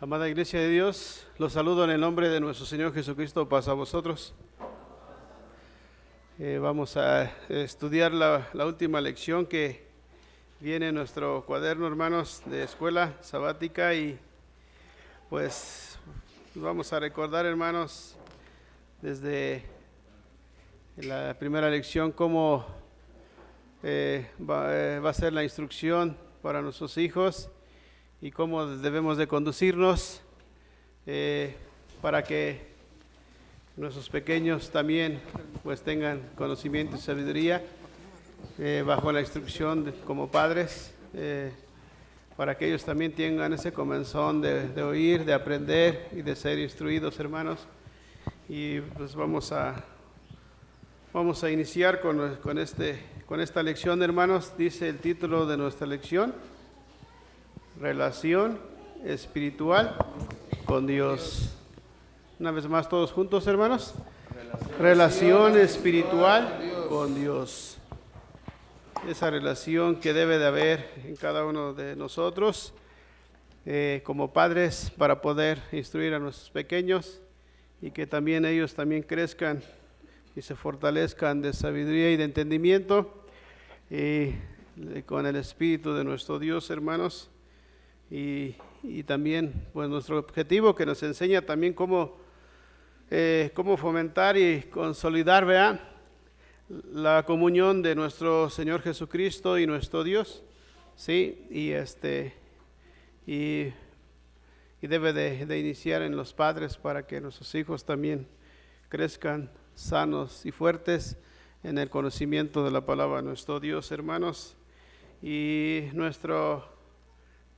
Amada Iglesia de Dios, los saludo en el nombre de nuestro Señor Jesucristo, paz a vosotros. Vamos a estudiar la última lección que viene en nuestro cuaderno, hermanos, de escuela sabática, y pues vamos a recordar, hermanos, desde la primera lección cómo va a ser la instrucción para nuestros hijos y cómo debemos de conducirnos para que nuestros pequeños también pues tengan conocimiento y sabiduría bajo la instrucción como padres, para que ellos también tengan ese comezón de oír, de aprender y de ser instruidos, hermanos. Y pues vamos a iniciar con esta lección, hermanos. Dice el título de nuestra lección: Relación espiritual con Dios. Una vez más, todos juntos, hermanos. Relación espiritual con Dios. Esa relación que debe de haber en cada uno de nosotros como padres, para poder instruir a nuestros pequeños y que también ellos también crezcan y se fortalezcan de sabiduría y de entendimiento con el Espíritu de nuestro Dios, hermanos. Y también pues nuestro objetivo, que nos enseña también cómo fomentar y consolidar, la comunión de nuestro Señor Jesucristo y nuestro Dios, sí, y debe de iniciar en los padres para que nuestros hijos también crezcan sanos y fuertes en el conocimiento de la palabra de nuestro Dios, hermanos. Y nuestro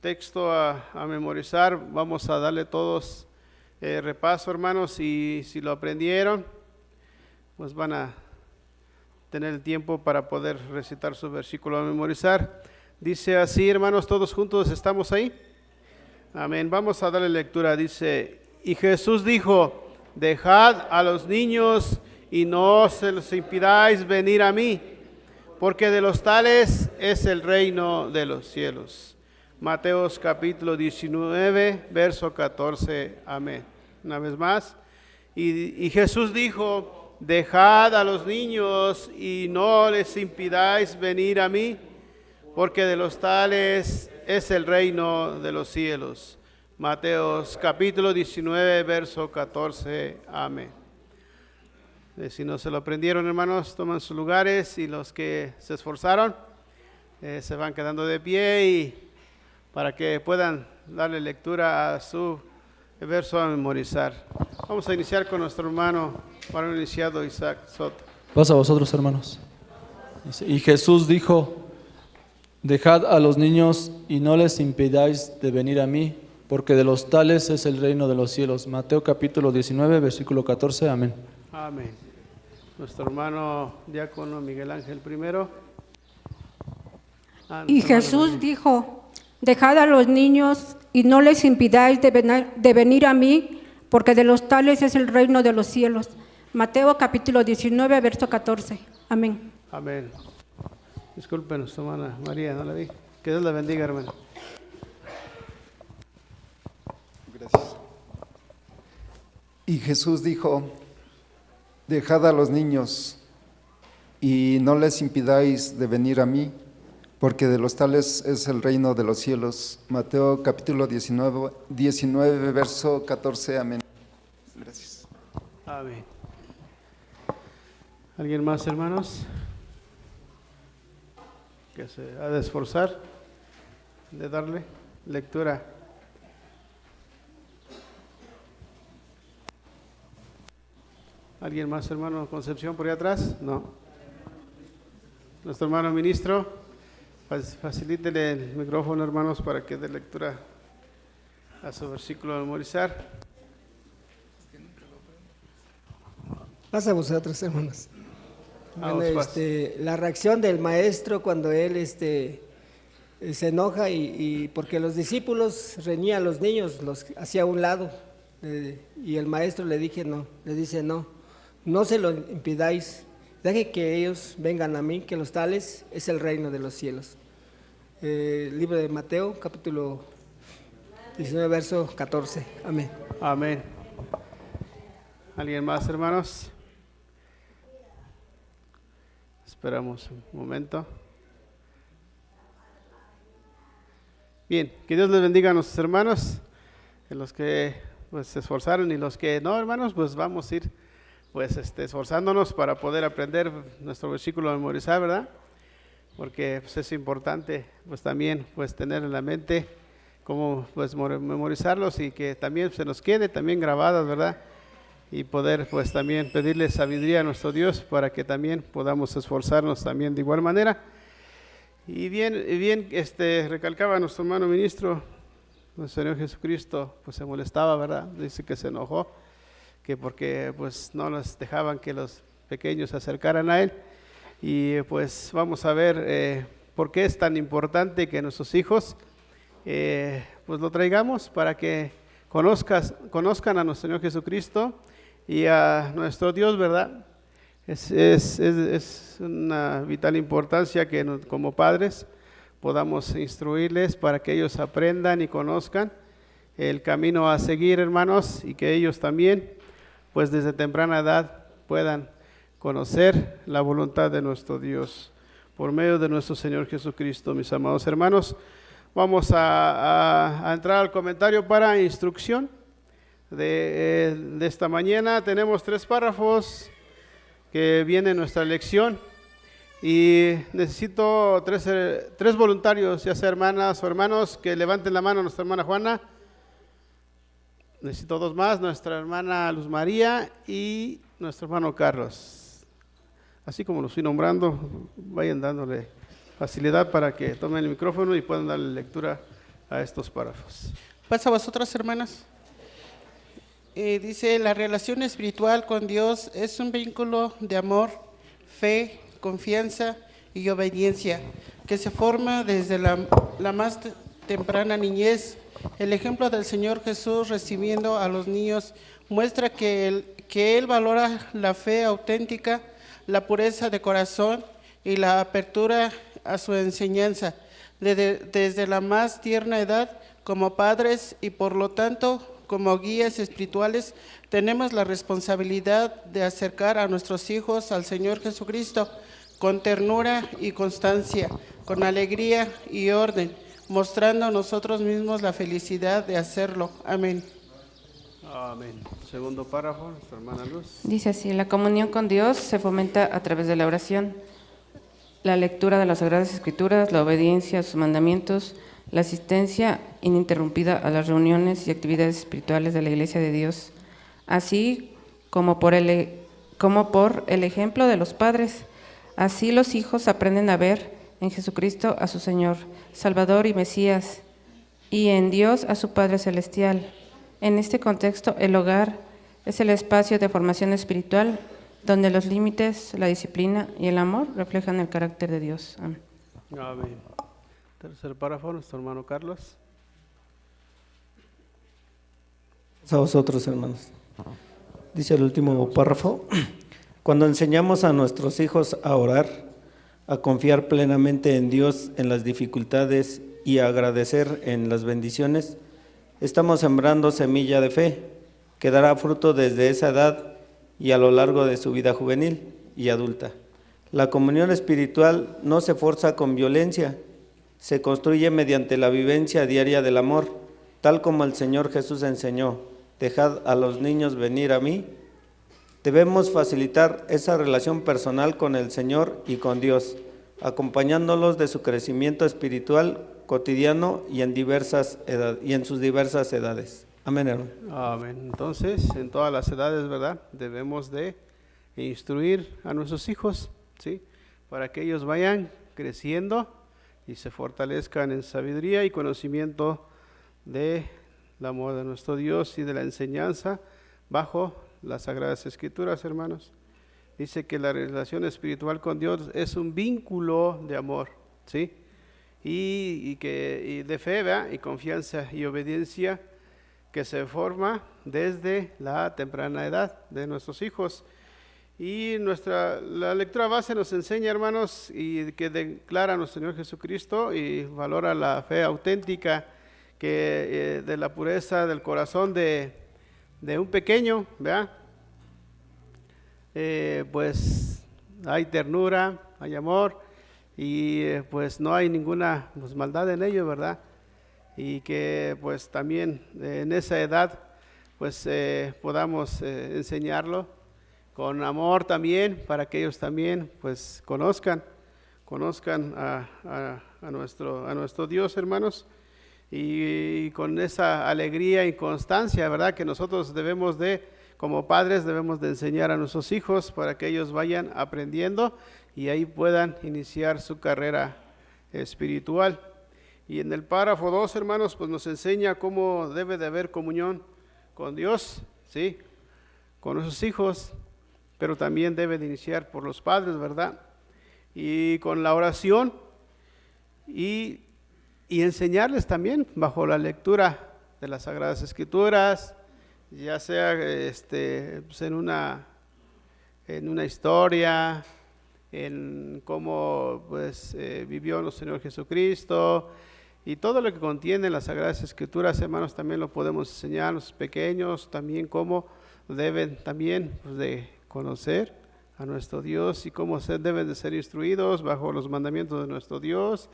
texto a memorizar, vamos a darle todos repaso, hermanos, y si lo aprendieron, pues van a tener el tiempo para poder recitar su versículo a memorizar. Dice así, hermanos, todos juntos, ¿estamos ahí? Amén. Vamos a darle lectura. Dice: y Jesús dijo: dejad a los niños y no se los impidáis venir a mí, porque de los tales es el reino de los cielos. Mateos capítulo 19, verso 14. Amén. Una vez más. Y Jesús dijo: dejad a los niños y no les impidáis venir a mí, porque de los tales es el reino de los cielos. Mateos capítulo 19, verso 14. Amén. Si no se lo aprendieron, hermanos, toman sus lugares, y los que se esforzaron se van quedando de pie, y para que puedan darle lectura a su verso a memorizar. Vamos a iniciar con nuestro hermano iniciado Isaac Soto. Paz a vosotros, hermanos. Y Jesús dijo: dejad a los niños y no les impidáis de venir a mí, porque de los tales es el reino de los cielos. Mateo capítulo 19, versículo 14. Amén. Amén. Nuestro hermano diácono Miguel Ángel primero. Y Jesús dijo: dejad a los niños y no les impidáis de venir a mí, porque de los tales es el reino de los cielos. Mateo capítulo 19, verso 14. Amén. Amén. Disculpen, nuestra hermana María, no la vi. Que Dios la bendiga, hermano. Gracias. Y Jesús dijo: dejad a los niños y no les impidáis de venir a mí, porque de los tales es el reino de los cielos. Mateo capítulo 19, verso 14. Amén. Gracias. Amén. ¿Alguien más, hermanos, que se ha de esforzar de darle lectura? ¿Alguien más, hermano Concepción, por ahí atrás? No. Nuestro hermano ministro, facilítele el micrófono, hermanos, para que dé lectura a su versículo a memorizar. Pasa a vosotros, hermanos. Vamos, Bueno, la reacción del maestro cuando él se enoja y porque los discípulos reñían a los niños, los hacía a un lado, y el maestro le dice no se lo impidáis, deje que ellos vengan a mí, que los tales es el reino de los cielos. Libro de Mateo capítulo 19, verso 14. Amén. Amén. ¿Alguien más, hermanos? Esperamos un momento. Bien, que Dios les bendiga a nuestros hermanos, a los que pues se esforzaron y los que no, hermanos, pues vamos a ir pues esforzándonos para poder aprender nuestro versículo a memorizar, ¿verdad? Porque pues, es importante pues también pues tener en la mente cómo pues memorizarlos y que también se nos quede también grabadas, ¿verdad? Y poder pues también pedirle sabiduría a nuestro Dios para que también podamos esforzarnos también de igual manera. Y bien, recalcaba nuestro hermano ministro, nuestro Señor Jesucristo, pues se molestaba, ¿verdad? Dice que se enojó, que porque pues no los dejaban que los pequeños se acercaran a Él. Y pues vamos a ver por qué es tan importante que nuestros hijos pues lo traigamos para que conozcan a nuestro Señor Jesucristo y a nuestro Dios, ¿verdad? Es una vital importancia que como padres podamos instruirles para que ellos aprendan y conozcan el camino a seguir, hermanos, y que ellos también, pues desde temprana edad, puedan conocer la voluntad de nuestro Dios por medio de nuestro Señor Jesucristo. Mis amados hermanos, vamos a entrar al comentario para instrucción de esta mañana. Tenemos 3 párrafos que viene en nuestra lección y necesito tres voluntarios, ya sea hermanas o hermanos, que levanten la mano. Nuestra hermana Juana, necesito 2 más, nuestra hermana Luz María y nuestro hermano Carlos. Así como los fui nombrando, vayan dándole facilidad para que tomen el micrófono y puedan darle lectura a estos párrafos. Pasa a vosotras, hermanas. Dice, la relación espiritual con Dios es un vínculo de amor, fe, confianza y obediencia que se forma desde la más temprana niñez. El ejemplo del Señor Jesús recibiendo a los niños muestra que Él valora la fe auténtica, la pureza de corazón y la apertura a su enseñanza desde la más tierna edad. Como padres y por lo tanto como guías espirituales tenemos la responsabilidad de acercar a nuestros hijos al Señor Jesucristo con ternura y constancia, con alegría y orden, mostrando a nosotros mismos la felicidad de hacerlo. Amén. Amén. Segundo párrafo, nuestra hermana Luz. Dice así, la comunión con Dios se fomenta a través de la oración, la lectura de las Sagradas Escrituras, la obediencia a sus mandamientos, la asistencia ininterrumpida a las reuniones y actividades espirituales de la Iglesia de Dios, así como por el ejemplo de los padres. Así los hijos aprenden a ver en Jesucristo a su Señor, Salvador y Mesías, y en Dios a su Padre Celestial. En este contexto, el hogar es el espacio de formación espiritual donde los límites, la disciplina y el amor reflejan el carácter de Dios. Amén. Amén. Tercer párrafo, nuestro hermano Carlos. A vosotros, hermanos. Dice el último párrafo: cuando enseñamos a nuestros hijos a orar, a confiar plenamente en Dios en las dificultades y a agradecer en las bendiciones, estamos sembrando semilla de fe que dará fruto desde esa edad y a lo largo de su vida juvenil y adulta. La comunión espiritual no se forza con violencia, se construye mediante la vivencia diaria del amor, tal como el Señor Jesús enseñó: dejad a los niños venir a mí. Debemos facilitar esa relación personal con el Señor y con Dios, acompañándolos de su crecimiento espiritual cotidiano y en sus diversas edades. Amén, hermano. Amén. Entonces, en todas las edades, ¿verdad? Debemos de instruir a nuestros hijos, ¿sí? Para que ellos vayan creciendo y se fortalezcan en sabiduría y conocimiento del amor de nuestro Dios y de la enseñanza bajo las Sagradas Escrituras, hermanos. Dice que la relación espiritual con Dios es un vínculo de amor, ¿sí? Y de fe, ¿verdad? Y confianza y obediencia que se forma desde la temprana edad de nuestros hijos. Y la lectura base nos enseña, hermanos, y que declara a nuestro Señor Jesucristo y valora la fe auténtica que de la pureza del corazón de un pequeño, ¿verdad? Pues hay ternura, hay amor y pues no hay ninguna pues, maldad en ello, ¿verdad? Y que pues también en esa edad pues podamos enseñarlo con amor también, para que ellos también pues conozcan a nuestro Dios, hermanos, y con esa alegría y constancia, ¿verdad? Que nosotros debemos de, como padres, debemos de enseñar a nuestros hijos para que ellos vayan aprendiendo y ahí puedan iniciar su carrera espiritual. Y en el párrafo 2, hermanos, pues nos enseña cómo debe de haber comunión con Dios, ¿sí? Con nuestros hijos, pero también debe de iniciar por los padres, ¿verdad? Y con la oración y enseñarles también bajo la lectura de las Sagradas Escrituras, ya sea pues en una historia, en cómo pues vivió nuestro Señor Jesucristo, y todo lo que contiene las Sagradas Escrituras, hermanos, también lo podemos enseñar a los pequeños, también cómo deben también pues, de conocer a nuestro Dios y cómo deben de ser instruidos bajo los mandamientos de nuestro Dios,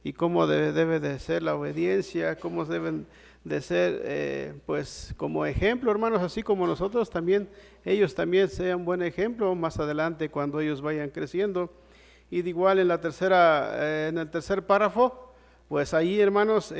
y cómo debe de ser la obediencia, cómo deben de ser pues como ejemplo, hermanos, así como nosotros también, ellos también sean buen ejemplo más adelante cuando ellos vayan creciendo. Y de igual en el tercer párrafo, pues ahí, hermanos,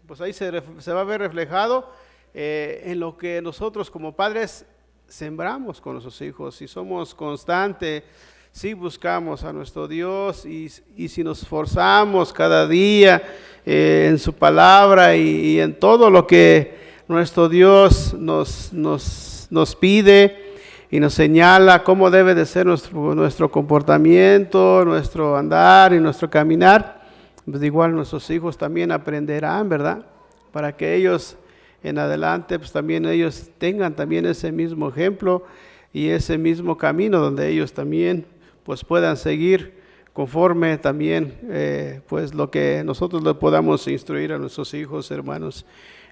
pues ahí se va a ver reflejado en lo que nosotros como padres sembramos con nuestros hijos. Si somos constantes, si buscamos a nuestro Dios y si nos esforzamos cada día en su palabra y en todo lo que nuestro Dios nos pide y nos señala cómo debe de ser nuestro comportamiento, nuestro andar y nuestro caminar, pues igual nuestros hijos también aprenderán, ¿verdad? Para que ellos en adelante pues también ellos tengan también ese mismo ejemplo y ese mismo camino donde ellos también pues puedan seguir conforme también pues lo que nosotros le podamos instruir a nuestros hijos, hermanos.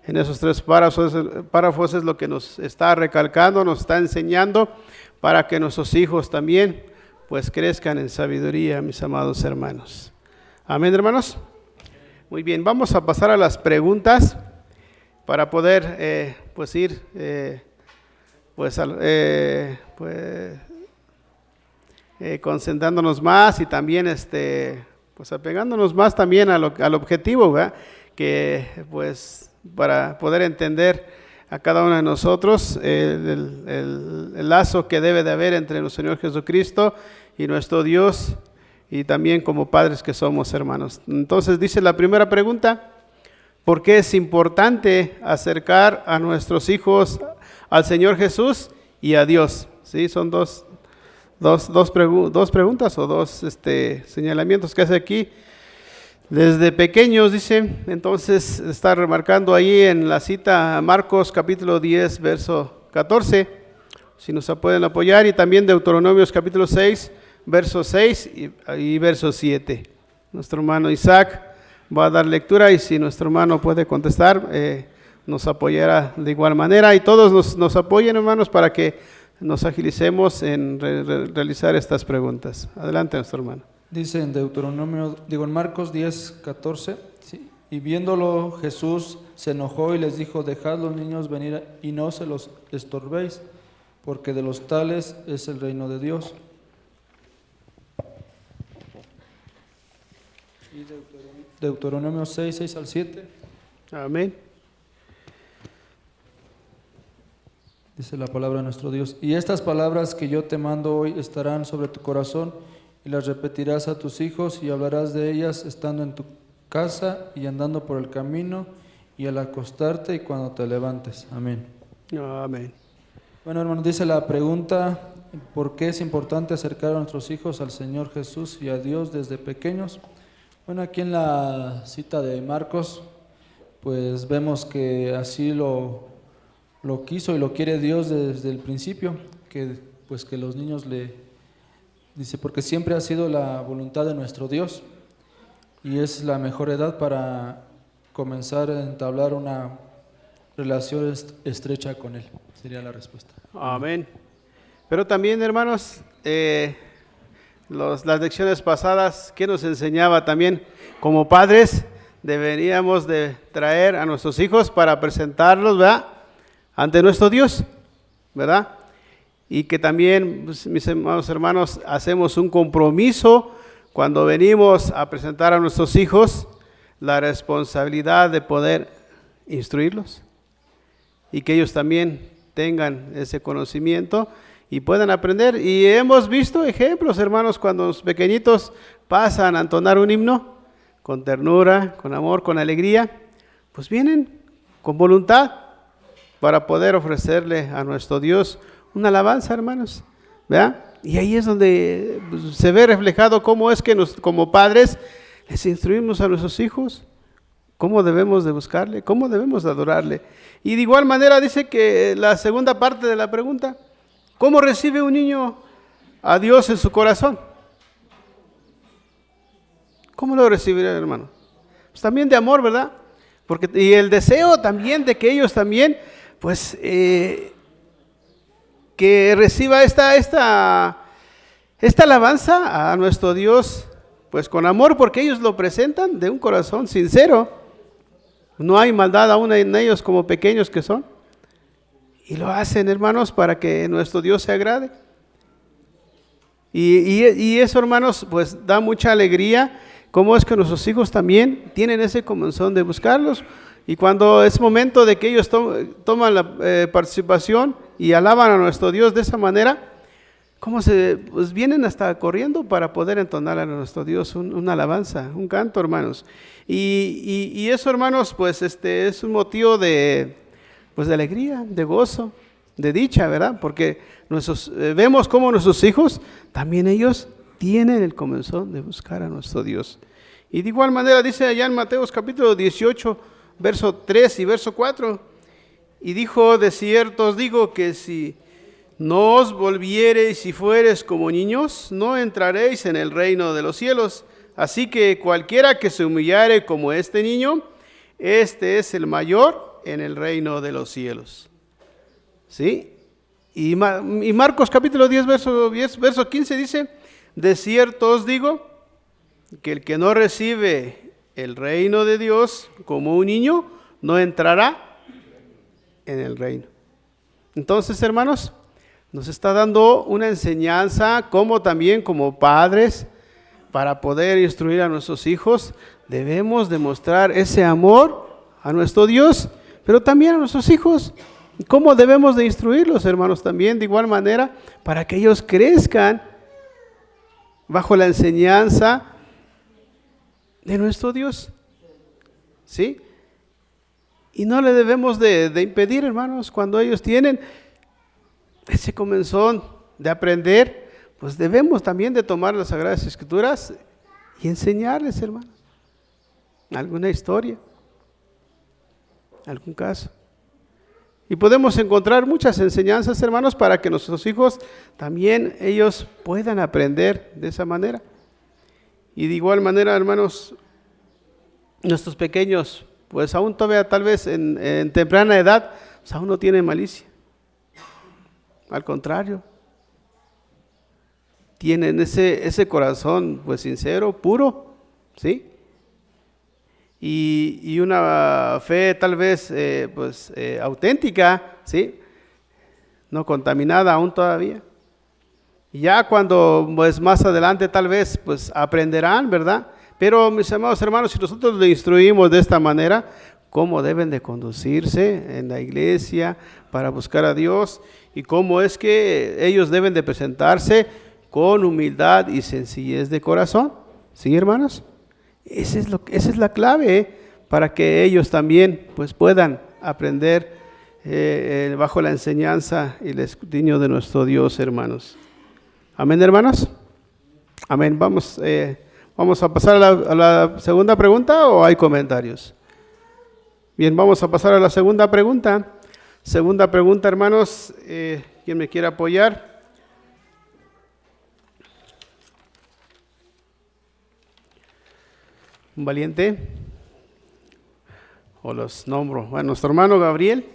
En esos tres párrafos es lo que nos está recalcando, nos está enseñando para que nuestros hijos también pues crezcan en sabiduría, mis amados hermanos. Amén, hermanos. Muy bien, vamos a pasar a las preguntas para poder pues ir concentrándonos más y también pues apegándonos más también al objetivo, ¿verdad? Que pues para poder entender a cada uno de nosotros el lazo que debe de haber entre nuestro Señor Jesucristo y nuestro Dios, y también como padres que somos, hermanos. Entonces dice la primera pregunta: ¿por qué es importante acercar a nuestros hijos al Señor Jesús y a Dios? ¿Sí? Son dos preguntas o dos señalamientos que hace aquí. Desde pequeños, dice, entonces está remarcando ahí en la cita Marcos capítulo 10, verso 14, si nos pueden apoyar, y también Deuteronomios capítulo 6, verso 6 y verso 7. Nuestro hermano Isaac va a dar lectura y si nuestro hermano puede contestar, nos apoyará de igual manera, y todos nos apoyen, hermanos, para que nos agilicemos en realizar estas preguntas. Adelante, nuestro hermano. Dice en Marcos 10, 14, ¿sí? Y viéndolo Jesús se enojó y les dijo: dejad los niños venir y no se los estorbéis, porque de los tales es el reino de Dios. Y Deuteronomio 6, 6 al 7. Amén. Dice la palabra de nuestro Dios: y estas palabras que yo te mando hoy estarán sobre tu corazón, y las repetirás a tus hijos, y hablarás de ellas estando en tu casa y andando por el camino, y al acostarte y cuando te levantes. Amén. Amén. Bueno, hermanos, dice la pregunta: ¿por qué es importante acercar a nuestros hijos al Señor Jesús y a Dios desde pequeños? Bueno, aquí en la cita de Marcos, pues vemos que así lo quiso y lo quiere Dios desde el principio, que los niños dice, porque siempre ha sido la voluntad de nuestro Dios y es la mejor edad para comenzar a entablar una relación estrecha con Él. Sería la respuesta. Amén. Pero también, hermanos, las lecciones pasadas, ¿qué nos enseñaba también? Como padres, deberíamos de traer a nuestros hijos para presentarlos, ¿verdad?, ante nuestro Dios, ¿verdad? Y que también, pues, mis hermanos, hacemos un compromiso cuando venimos a presentar a nuestros hijos, la responsabilidad de poder instruirlos y que ellos también tengan ese conocimiento y puedan aprender. Y hemos visto ejemplos, hermanos, cuando los pequeñitos pasan a entonar un himno con ternura, con amor, con alegría, pues vienen con voluntad para poder ofrecerle a nuestro Dios una alabanza, hermanos, ¿verdad? Y ahí es donde se ve reflejado cómo es que como padres les instruimos a nuestros hijos, cómo debemos de buscarle, cómo debemos de adorarle. Y de igual manera dice que la segunda parte de la pregunta, ¿cómo recibe un niño a Dios en su corazón? ¿Cómo lo recibirá, hermano? Pues también de amor, ¿verdad? Porque, y el deseo también de que ellos también, pues, que reciba esta alabanza a nuestro Dios, pues con amor, porque ellos lo presentan de un corazón sincero. No hay maldad aún en ellos como pequeños que son. Y lo hacen, hermanos, para que nuestro Dios se agrade. Y eso, hermanos, pues da mucha alegría. Cómo es que nuestros hijos también tienen ese comezón de buscarlos. Y cuando es momento de que ellos toman la participación y alaban a nuestro Dios de esa manera, pues vienen hasta corriendo para poder entonar a nuestro Dios una alabanza, un canto, hermanos. Y eso, hermanos, pues es un motivo de alegría, de gozo, de dicha, ¿verdad? Porque vemos cómo nuestros hijos, también ellos tienen el comezón de buscar a nuestro Dios. Y de igual manera dice allá en Mateos capítulo 18, verso 3 y verso 4, y dijo: de cierto os digo que si no os volviereis y fuereis como niños, no entraréis en el reino de los cielos. Así que cualquiera que se humillare como este niño, este es el mayor en el reino de los cielos. ¿Sí? Y Marcos capítulo 10, verso 15 dice: de cierto os digo que el que no recibe el reino de Dios como un niño, no entrará en el reino. Entonces, hermanos, nos está dando una enseñanza, como también como padres, para poder instruir a nuestros hijos, debemos demostrar ese amor a nuestro Dios, pero también a nuestros hijos. ¿Cómo debemos de instruirlos, hermanos? También de igual manera, para que ellos crezcan bajo la enseñanza de nuestro Dios. ¿Sí? Y no le debemos de impedir, hermanos, cuando ellos tienen ese comezón de aprender, pues debemos también de tomar las Sagradas Escrituras y enseñarles, hermanos, alguna historia, algún caso. Y podemos encontrar muchas enseñanzas, hermanos, para que nuestros hijos también ellos puedan aprender de esa manera. Y de igual manera, hermanos, nuestros pequeños, pues aún todavía tal vez en temprana edad, pues aún no tienen malicia. Al contrario, tienen ese corazón pues sincero, puro, ¿sí? Y una fe tal vez auténtica, ¿sí? No contaminada aún todavía. Y ya cuando pues más adelante tal vez pues aprenderán, ¿verdad? Pero mis amados hermanos, si nosotros les instruimos de esta manera, cómo deben de conducirse en la iglesia para buscar a Dios y cómo es que ellos deben de presentarse con humildad y sencillez de corazón, ¿sí, hermanos? Esa es la clave, para que ellos también pues puedan aprender bajo la enseñanza y el escrutinio de nuestro Dios, hermanos. Amén, hermanos. Amén. Vamos a pasar a la segunda pregunta, ¿o hay comentarios? Bien, vamos a pasar a la segunda pregunta. Segunda pregunta, hermanos. ¿Quién me quiere apoyar? ¿Un valiente? o los nombro. Bueno, nuestro hermano Gabriel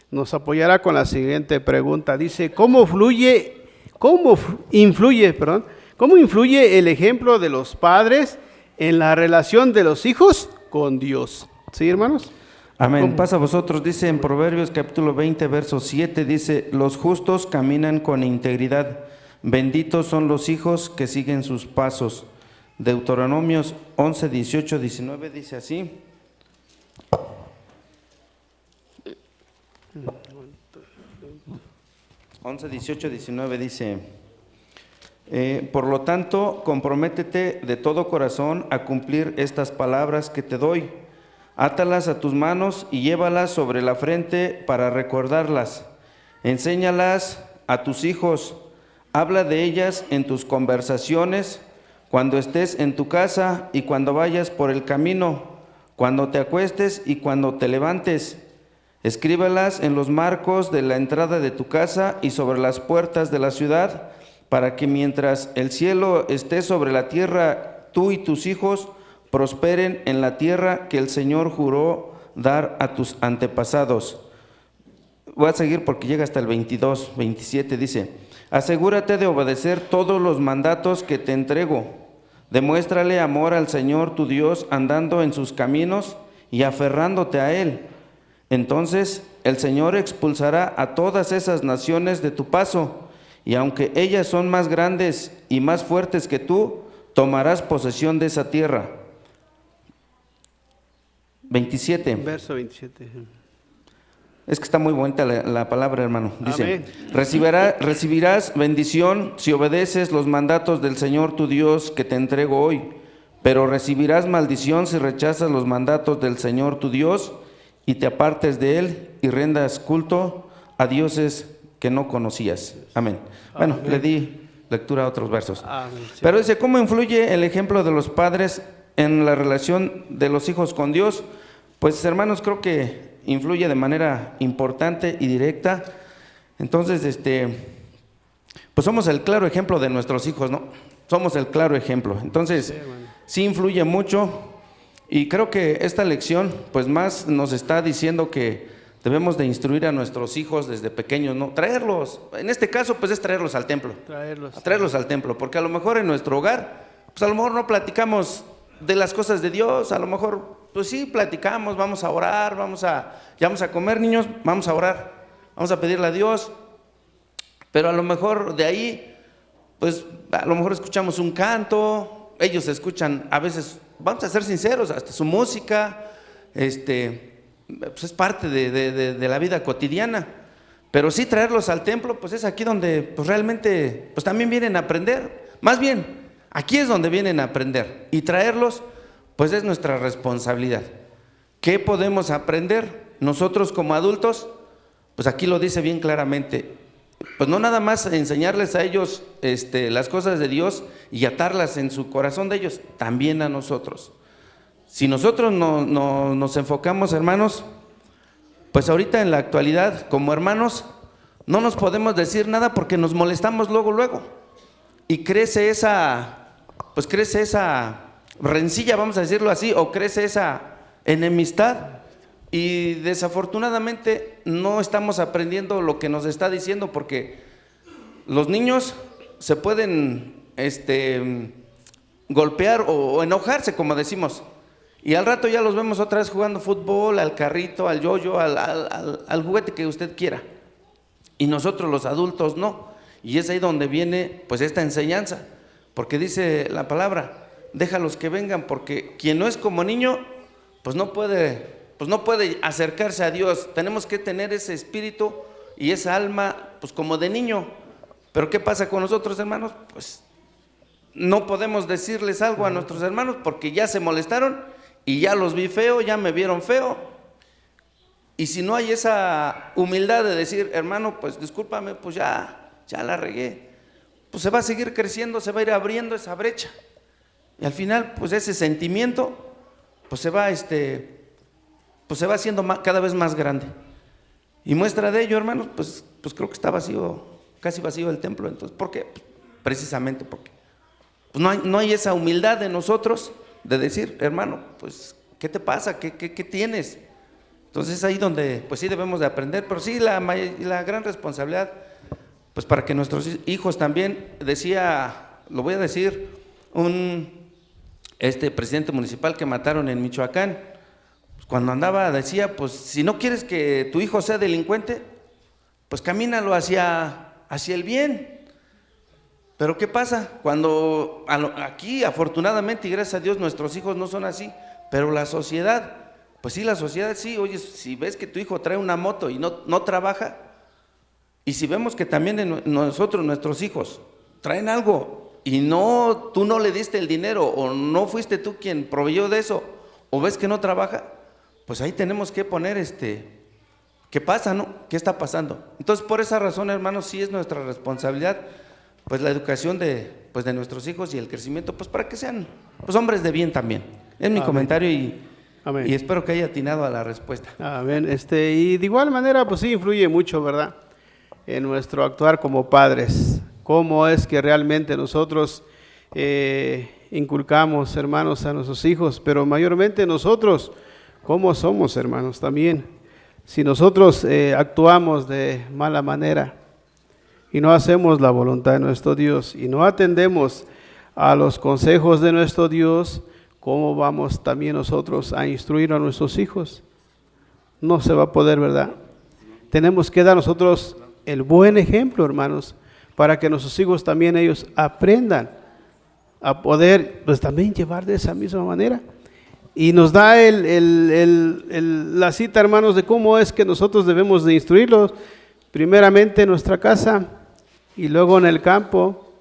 nos apoyará con la siguiente pregunta. Dice, ¿cómo influye el ejemplo de los padres en la relación de los hijos con Dios? ¿Sí, hermanos? Amén. Pasa a vosotros, dice en Proverbios capítulo 20, verso 7, dice, los justos caminan con integridad, benditos son los hijos que siguen sus pasos. Deuteronomios 11, 18, 19 dice así. 11, 18, 19 dice, por lo tanto, comprométete de todo corazón a cumplir estas palabras que te doy. Átalas a tus manos y llévalas sobre la frente para recordarlas. Enséñalas a tus hijos. Habla de ellas en tus conversaciones, cuando estés en tu casa y cuando vayas por el camino, cuando te acuestes y cuando te levantes. Escríbelas en los marcos de la entrada de tu casa y sobre las puertas de la ciudad, para que mientras el cielo esté sobre la tierra, tú y tus hijos prosperen en la tierra que el Señor juró dar a tus antepasados. Voy a seguir porque llega hasta el 22, 27, dice, asegúrate de obedecer todos los mandatos que te entrego. Demuéstrale amor al Señor tu Dios andando en sus caminos y aferrándote a Él. Entonces el Señor expulsará a todas esas naciones de tu paso, y aunque ellas son más grandes y más fuertes que tú, tomarás posesión de esa tierra. 27. Verso 27. Es que está muy bonita la palabra, hermano. Dice, amén. Recibirás bendición si obedeces los mandatos del Señor tu Dios que te entrego hoy, pero recibirás maldición si rechazas los mandatos del Señor tu Dios y te apartes de Él y rendas culto a dioses que no conocías. Amén. Bueno, le di lectura a otros versos. Amén. Sí. Pero dice, ¿cómo influye el ejemplo de los padres en la relación de los hijos con Dios? Pues, hermanos, creo que influye de manera importante y directa. Entonces, pues somos el claro ejemplo de nuestros hijos, ¿no? Somos el claro ejemplo. Entonces, sí influye mucho, y creo que esta lección, pues más nos está diciendo que debemos de instruir a nuestros hijos desde pequeños, ¿no? Traerlos, en este caso, pues es traerlos al templo. Traerlos al templo, porque a lo mejor en nuestro hogar, pues a lo mejor no platicamos de las cosas de Dios, a lo mejor, pues sí, platicamos, vamos a orar, ya vamos a comer, niños, vamos a orar, vamos a pedirle a Dios, pero a lo mejor de ahí, pues a lo mejor escuchamos un canto, ellos escuchan, a veces, vamos a ser sinceros, hasta su música, pues es parte de la vida cotidiana, pero sí traerlos al templo, pues es aquí donde pues realmente, pues también vienen a aprender, más bien, aquí es donde vienen a aprender, y traerlos, pues es nuestra responsabilidad. ¿Qué podemos aprender nosotros como adultos? Pues aquí lo dice bien claramente, pues no nada más enseñarles a ellos las cosas de Dios y atarlas en su corazón de ellos, también a nosotros. Si nosotros nos enfocamos, hermanos, pues ahorita en la actualidad, como hermanos, no nos podemos decir nada porque nos molestamos luego, y crece esa rencilla, vamos a decirlo así, o crece esa enemistad, y desafortunadamente no estamos aprendiendo lo que nos está diciendo, porque los niños se pueden golpear o enojarse, como decimos, y al rato ya los vemos otra vez jugando fútbol, al carrito, al yoyo, al juguete que usted quiera, y nosotros los adultos no, y es ahí donde viene pues esta enseñanza, porque dice la palabra, déjalos que vengan, porque quien no es como niño, pues no puede acercarse a Dios. Tenemos que tener ese espíritu y esa alma, pues como de niño. Pero ¿qué pasa con nosotros, hermanos? Pues no podemos decirles algo a nuestros hermanos porque ya se molestaron y ya los vi feo, ya me vieron feo. Y si no hay esa humildad de decir, hermano, pues discúlpame, pues ya la regué, pues se va a seguir creciendo, se va a ir abriendo esa brecha. Y al final, pues ese sentimiento, pues se va haciendo cada vez más grande. Y muestra de ello, hermanos, pues creo que está vacío, casi vacío el templo. Entonces, ¿por qué? Pues, precisamente porque pues no hay esa humildad de nosotros de decir, hermano, pues, ¿qué te pasa? ¿Qué tienes? Entonces es ahí donde pues sí debemos de aprender, pero sí la gran responsabilidad, pues para que nuestros hijos también, decía, lo voy a decir, un presidente municipal que mataron en Michoacán, pues cuando andaba decía, pues si no quieres que tu hijo sea delincuente, pues camínalo hacia el bien. Pero ¿qué pasa? Cuando aquí afortunadamente y gracias a Dios nuestros hijos no son así, pero la sociedad, pues sí, la sociedad sí, oye, si ves que tu hijo trae una moto y no trabaja, y si vemos que también nuestros hijos traen algo y tú no le diste el dinero o no fuiste tú quien proveyó de eso, o ves que no trabaja, pues ahí tenemos que poner ¿qué pasa, no? ¿Qué está pasando? Entonces, por esa razón, hermanos, sí es nuestra responsabilidad, pues la educación de nuestros hijos y el crecimiento, pues para que sean pues hombres de bien también. Es mi comentario y espero que haya atinado a la respuesta. Amén. Y de igual manera, pues sí influye mucho, ¿verdad? En nuestro actuar como padres. Cómo es que realmente nosotros inculcamos, hermanos, a nuestros hijos, pero mayormente nosotros, ¿cómo somos, hermanos? También, si nosotros actuamos de mala manera y no hacemos la voluntad de nuestro Dios y no atendemos a los consejos de nuestro Dios, ¿cómo vamos también nosotros a instruir a nuestros hijos? No se va a poder, ¿verdad? Tenemos que dar nosotros el buen ejemplo, hermanos, para que nuestros hijos también ellos aprendan a poder pues también llevar de esa misma manera. Y nos da la cita, hermanos, de cómo es que nosotros debemos de instruirlos, primeramente en nuestra casa y luego en el campo,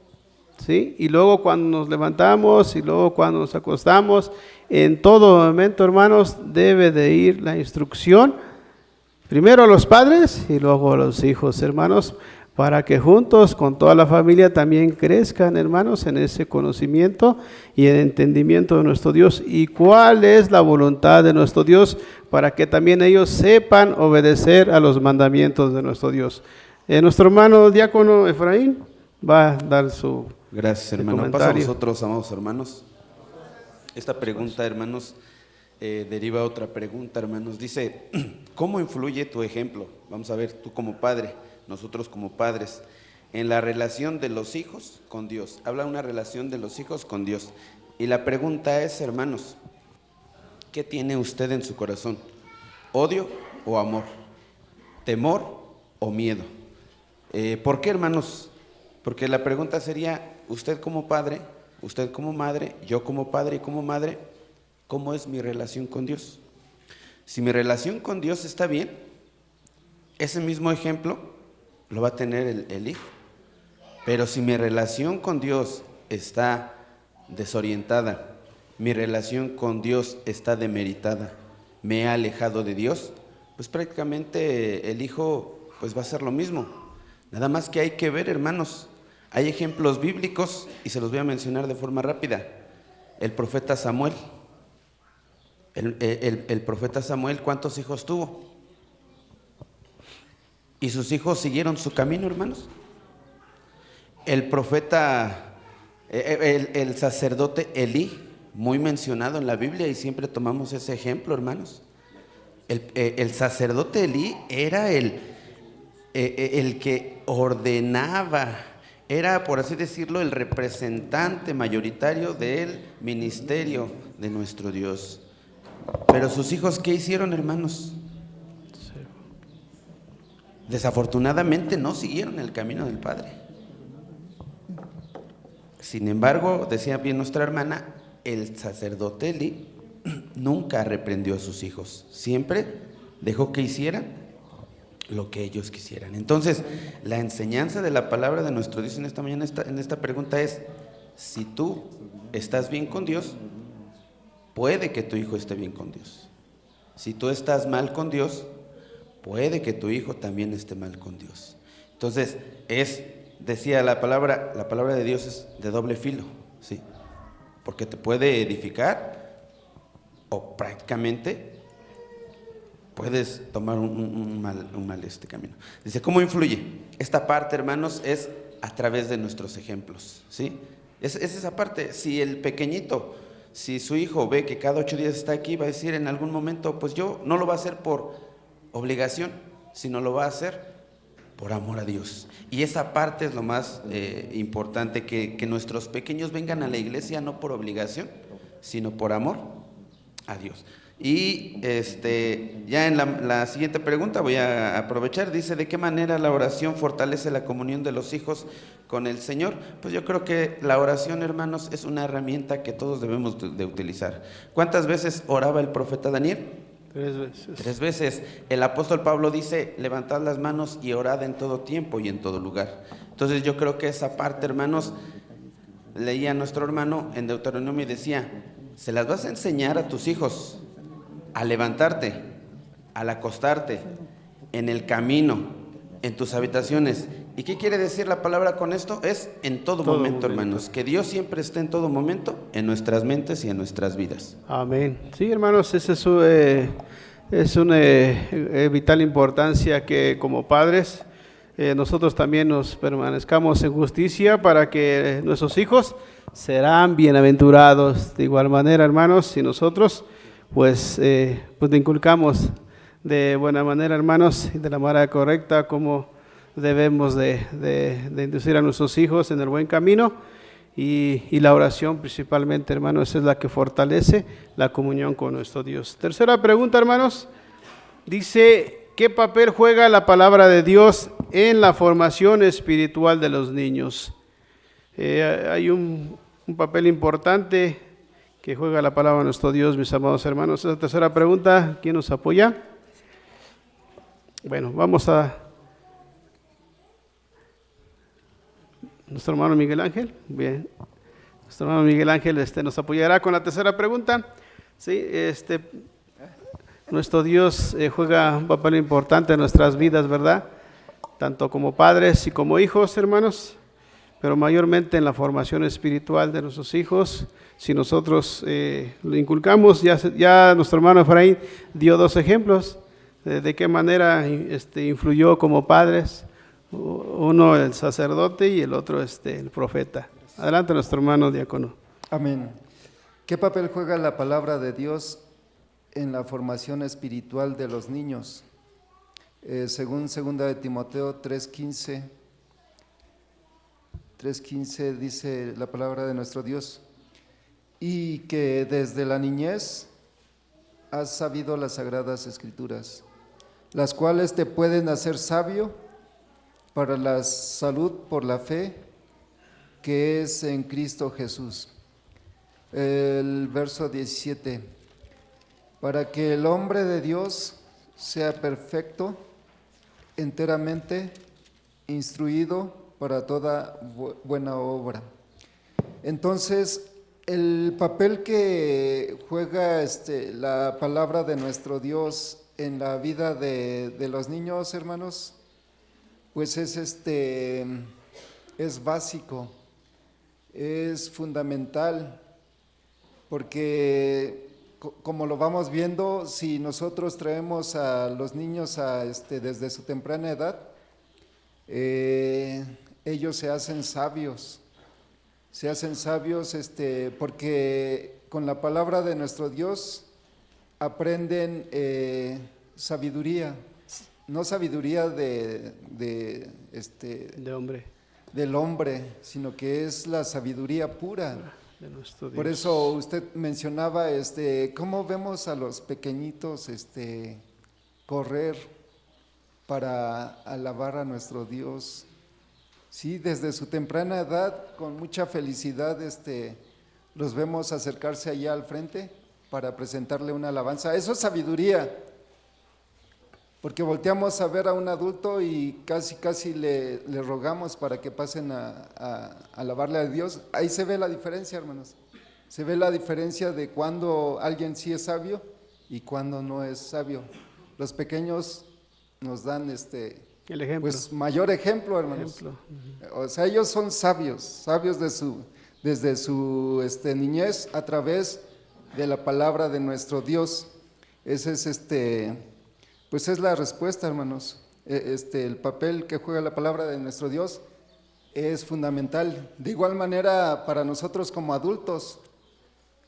¿sí? Y luego cuando nos levantamos y luego cuando nos acostamos, en todo momento, hermanos, debe de ir la instrucción, primero a los padres y luego a los hijos, hermanos, para que juntos con toda la familia también crezcan, hermanos, en ese conocimiento y el entendimiento de nuestro Dios y cuál es la voluntad de nuestro Dios, para que también ellos sepan obedecer a los mandamientos de nuestro Dios. Nuestro hermano diácono Efraín va a dar su Gracias, hermano. comentario. Paso a vosotros, amados hermanos. Esta pregunta, hermanos, deriva a otra pregunta, hermanos. Dice, ¿cómo influye tu ejemplo? Vamos a ver, tú como padre, nosotros como padres, en la relación de los hijos con Dios. Habla una relación de los hijos con Dios. Y la pregunta es, hermanos, ¿qué tiene usted en su corazón? ¿Odio o amor? ¿Temor o miedo? ¿Por qué, hermanos? Porque la pregunta sería, usted como padre, usted como madre, yo como padre y como madre, ¿cómo es mi relación con Dios? Si mi relación con Dios está bien, ese mismo ejemplo lo va a tener el hijo. Pero si mi relación con Dios está desorientada, mi relación con Dios está demeritada, me he alejado de Dios, pues prácticamente el hijo pues va a hacer lo mismo. Nada más que hay que ver, hermanos, hay ejemplos bíblicos y se los voy a mencionar de forma rápida. El profeta Samuel, el profeta Samuel, ¿cuántos hijos tuvo? Y sus hijos siguieron su camino, hermanos. El profeta, el sacerdote Elí, muy mencionado en la Biblia y siempre tomamos ese ejemplo, hermanos. El sacerdote Elí era el que ordenaba, era, por así decirlo, el representante mayoritario del ministerio de nuestro Dios. Pero sus hijos, ¿qué hicieron, hermanos? Desafortunadamente no siguieron el camino del Padre. Sin embargo, decía bien nuestra hermana, el sacerdote Eli nunca reprendió a sus hijos, siempre dejó que hicieran lo que ellos quisieran. Entonces, la enseñanza de la palabra de nuestro Dios en esta mañana, en esta pregunta es, si tú estás bien con Dios, puede que tu hijo esté bien con Dios. Si tú estás mal con Dios, puede que tu hijo también esté mal con Dios. Entonces, decía la palabra de Dios es de doble filo, ¿sí? Porque te puede edificar o prácticamente puedes tomar un mal camino. Dice, ¿cómo influye? Esta parte, hermanos, es a través de nuestros ejemplos, ¿sí? Es esa parte. Si el pequeñito si su hijo ve que cada 8 días está aquí, va a decir en algún momento, pues yo no lo va a hacer por obligación, sino lo va a hacer por amor a Dios. Y esa parte es lo más importante, que nuestros pequeños vengan a la iglesia no por obligación, sino por amor a Dios. Y ya en la siguiente pregunta voy a aprovechar, dice, ¿de qué manera la oración fortalece la comunión de los hijos con el Señor? Pues yo creo que la oración, hermanos, es una herramienta que todos debemos de utilizar. ¿Cuántas veces oraba el profeta Daniel? 3 veces. 3 veces. El apóstol Pablo dice, levantad las manos y orad en todo tiempo y en todo lugar. Entonces yo creo que esa parte, hermanos, leía nuestro hermano en Deuteronomio y decía, se las vas a enseñar a tus hijos a levantarte, al acostarte, en el camino, en tus habitaciones. ¿Y qué quiere decir la palabra con esto? Es en todo momento, hermanos, que Dios siempre esté en todo momento en nuestras mentes y en nuestras vidas. Amén. Sí, hermanos, ese es una vital importancia que como padres nosotros también nos permanezcamos en justicia para que nuestros hijos serán bienaventurados. De igual manera, hermanos, si nosotros pues le inculcamos de buena manera, hermanos, y de la manera correcta, como debemos de inducir a nuestros hijos en el buen camino, y la oración principalmente, hermanos, es la que fortalece la comunión con nuestro Dios. Tercera pregunta, hermanos, dice, ¿qué papel juega la palabra de Dios en la formación espiritual de los niños? Hay un papel importante que juega la palabra de nuestro Dios, mis amados hermanos. Esa tercera pregunta, ¿quién nos apoya? Bueno, vamos a nuestro hermano Miguel Ángel. Bien, nuestro hermano Miguel Ángel nos apoyará con la tercera pregunta. Sí, nuestro Dios juega un papel importante en nuestras vidas, ¿verdad? Tanto como padres y como hijos, hermanos, pero mayormente en la formación espiritual de nuestros hijos. Si nosotros lo inculcamos, ya nuestro hermano Efraín dio 2 ejemplos de qué manera influyó como padres, uno el sacerdote y el otro el profeta. Adelante, nuestro hermano diácono. Amén. ¿Qué papel juega la palabra de Dios en la formación espiritual de los niños? Según 2 de Timoteo 3:15 dice la palabra de nuestro Dios, y que desde la niñez has sabido las sagradas escrituras, las cuales te pueden hacer sabio para la salud por la fe que es en Cristo Jesús. El verso 17, para que el hombre de Dios sea perfecto, enteramente instruido para toda buena obra. Entonces, el papel que juega la palabra de nuestro Dios en la vida de los niños, hermanos, pues es básico, es fundamental, porque como lo vamos viendo, si nosotros traemos a los niños desde su temprana edad, ellos se hacen sabios, porque con la palabra de nuestro Dios aprenden sabiduría, no sabiduría del hombre, sino que es la sabiduría pura de nuestro Dios. Por eso usted mencionaba cómo vemos a los pequeñitos correr para alabar a nuestro Dios. Sí, desde su temprana edad, con mucha felicidad, los vemos acercarse allá al frente para presentarle una alabanza. Eso es sabiduría, porque volteamos a ver a un adulto y casi le rogamos para que pasen a alabarle a Dios. Ahí se ve la diferencia, hermanos. Se ve la diferencia de cuando alguien sí es sabio y cuando no es sabio. Los pequeños nos dan el ejemplo. Pues mayor ejemplo, hermanos. O sea, ellos son sabios desde su niñez a través de la palabra de nuestro Dios. Ese es pues es la respuesta, hermanos. El papel que juega la palabra de nuestro Dios es fundamental. De igual manera, para nosotros como adultos,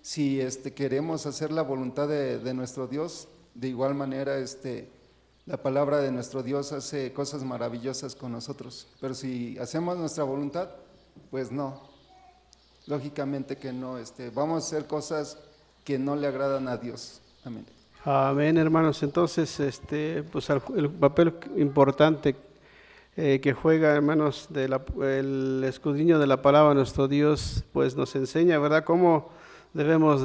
si queremos hacer la voluntad de nuestro Dios, de igual manera la palabra de nuestro Dios hace cosas maravillosas con nosotros. Pero si hacemos nuestra voluntad, pues no, lógicamente que no, vamos a hacer cosas que no le agradan a Dios. Amén. Amén, hermanos. Entonces, pues el papel importante que juega, hermanos, el escudriño de la palabra de nuestro Dios, pues nos enseña, ¿verdad?, cómo debemos,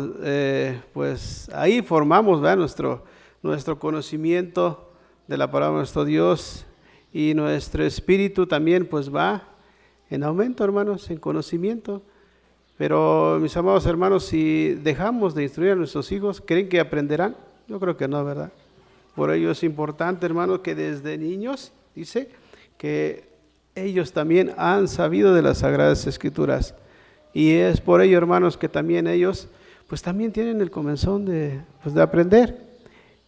pues ahí formamos, ¿verdad?, nuestro conocimiento de la palabra de nuestro Dios, y nuestro espíritu también pues va en aumento, hermanos, en conocimiento. Pero mis amados hermanos, si dejamos de instruir a nuestros hijos, ¿creen que aprenderán? Yo creo que no, ¿verdad? Por ello es importante, hermanos, que desde niños, dice, que ellos también han sabido de las Sagradas Escrituras. Y es por ello, hermanos, que también ellos, pues también tienen el comezón de aprender.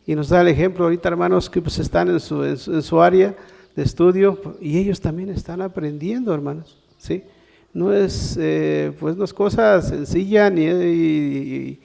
Y nos da el ejemplo ahorita, hermanos, que pues están en su área de estudio, y ellos también están aprendiendo, hermanos, ¿sí? No es, pues no es cosa sencilla y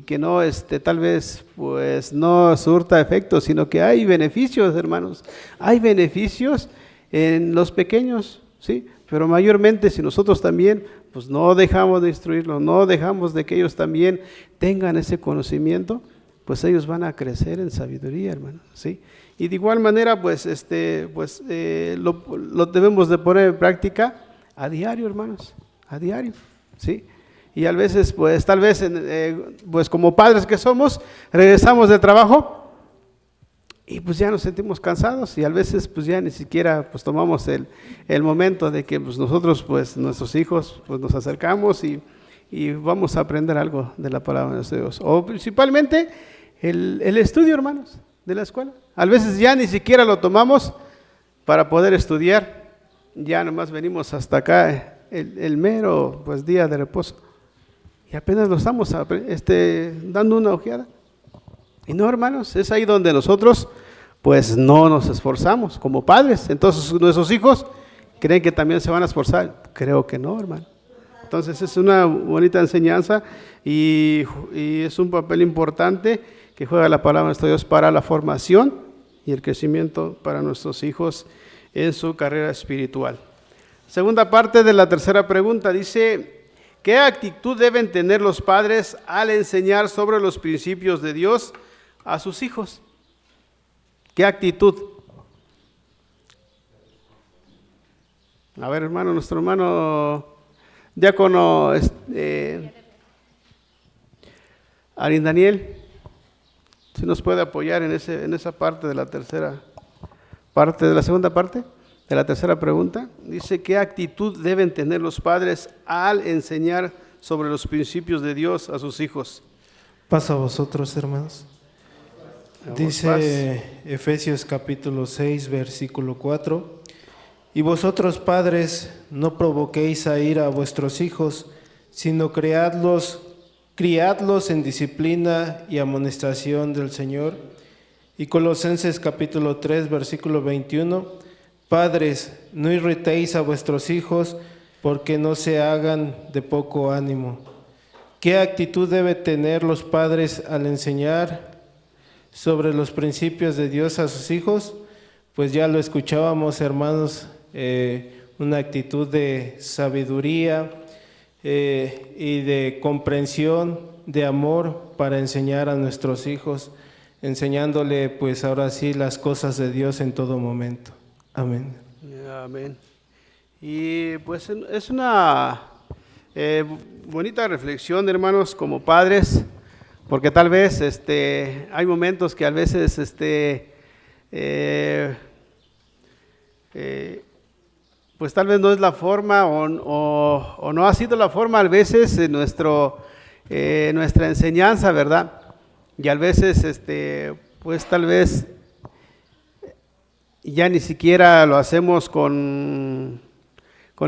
que no, tal vez, pues no surta efecto, sino que hay beneficios, hermanos. Hay beneficios en los pequeños, ¿sí? Pero mayormente si nosotros también, pues no dejamos de instruirlos, no dejamos de que ellos también tengan ese conocimiento, pues ellos van a crecer en sabiduría, hermanos, ¿sí? Y de igual manera, pues, lo debemos de poner en práctica a diario, hermanos, a diario, ¿sí? Y a veces, pues, tal vez, pues como padres que somos, regresamos del trabajo y pues ya nos sentimos cansados, y a veces, pues ya ni siquiera, pues tomamos el momento de que, pues nosotros, pues nuestros hijos, pues nos acercamos y vamos a aprender algo de la palabra de nuestro Dios. O principalmente el estudio, hermanos, de la escuela. A veces ya ni siquiera lo tomamos para poder estudiar, ya nomás venimos hasta acá el mero, pues, día de reposo, y apenas lo estamos dando una ojeada. Y no, hermanos, es ahí donde nosotros pues no nos esforzamos como padres. Entonces nuestros hijos creen que también se van a esforzar. Creo que no, hermano. Entonces es una bonita enseñanza y es un papel importante que juega la palabra de nuestro Dios para la formación y el crecimiento para nuestros hijos en su carrera espiritual. Segunda parte de la tercera pregunta dice: ¿qué actitud deben tener los padres al enseñar sobre los principios de Dios a sus hijos? ¿Qué actitud? A ver, hermano, nuestro hermano diácono Arin Daniel, si nos puede apoyar en esa parte de la tercera parte, de la segunda parte de la tercera pregunta. Dice: ¿qué actitud deben tener los padres al enseñar sobre los principios de Dios a sus hijos? Pasa a vosotros, hermanos. Dice Efesios capítulo 6, versículo 4: y vosotros, padres, no provoquéis a ira a vuestros hijos, sino criadlos en disciplina y amonestación del Señor. Y Colosenses capítulo 3, versículo 21: padres, no irritéis a vuestros hijos, porque no se hagan de poco ánimo. ¿Qué actitud debe tener los padres al enseñar sobre los principios de Dios a sus hijos? Pues ya lo escuchábamos, hermanos, una actitud de sabiduría y de comprensión, de amor para enseñar a nuestros hijos, enseñándole pues ahora sí las cosas de Dios en todo momento. Amén. Amén. Y pues es una bonita reflexión, hermanos, como padres, porque tal vez hay momentos que a veces pues tal vez no es la forma o no ha sido la forma a veces en nuestra enseñanza, ¿verdad? Y a veces pues tal vez ya ni siquiera lo hacemos con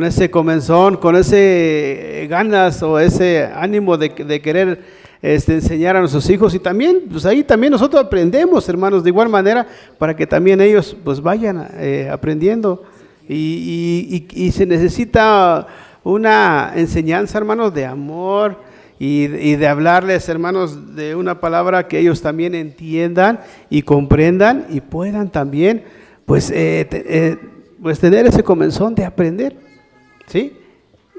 ese comezón, con ese ganas o ese ánimo de querer enseñar a nuestros hijos. Y también, pues ahí también nosotros aprendemos, hermanos, de igual manera, para que también ellos pues vayan aprendiendo. Y se necesita una enseñanza, hermanos, de amor y de hablarles, hermanos, de una palabra que ellos también entiendan y comprendan y puedan también, pues tener ese comezón de aprender, ¿sí?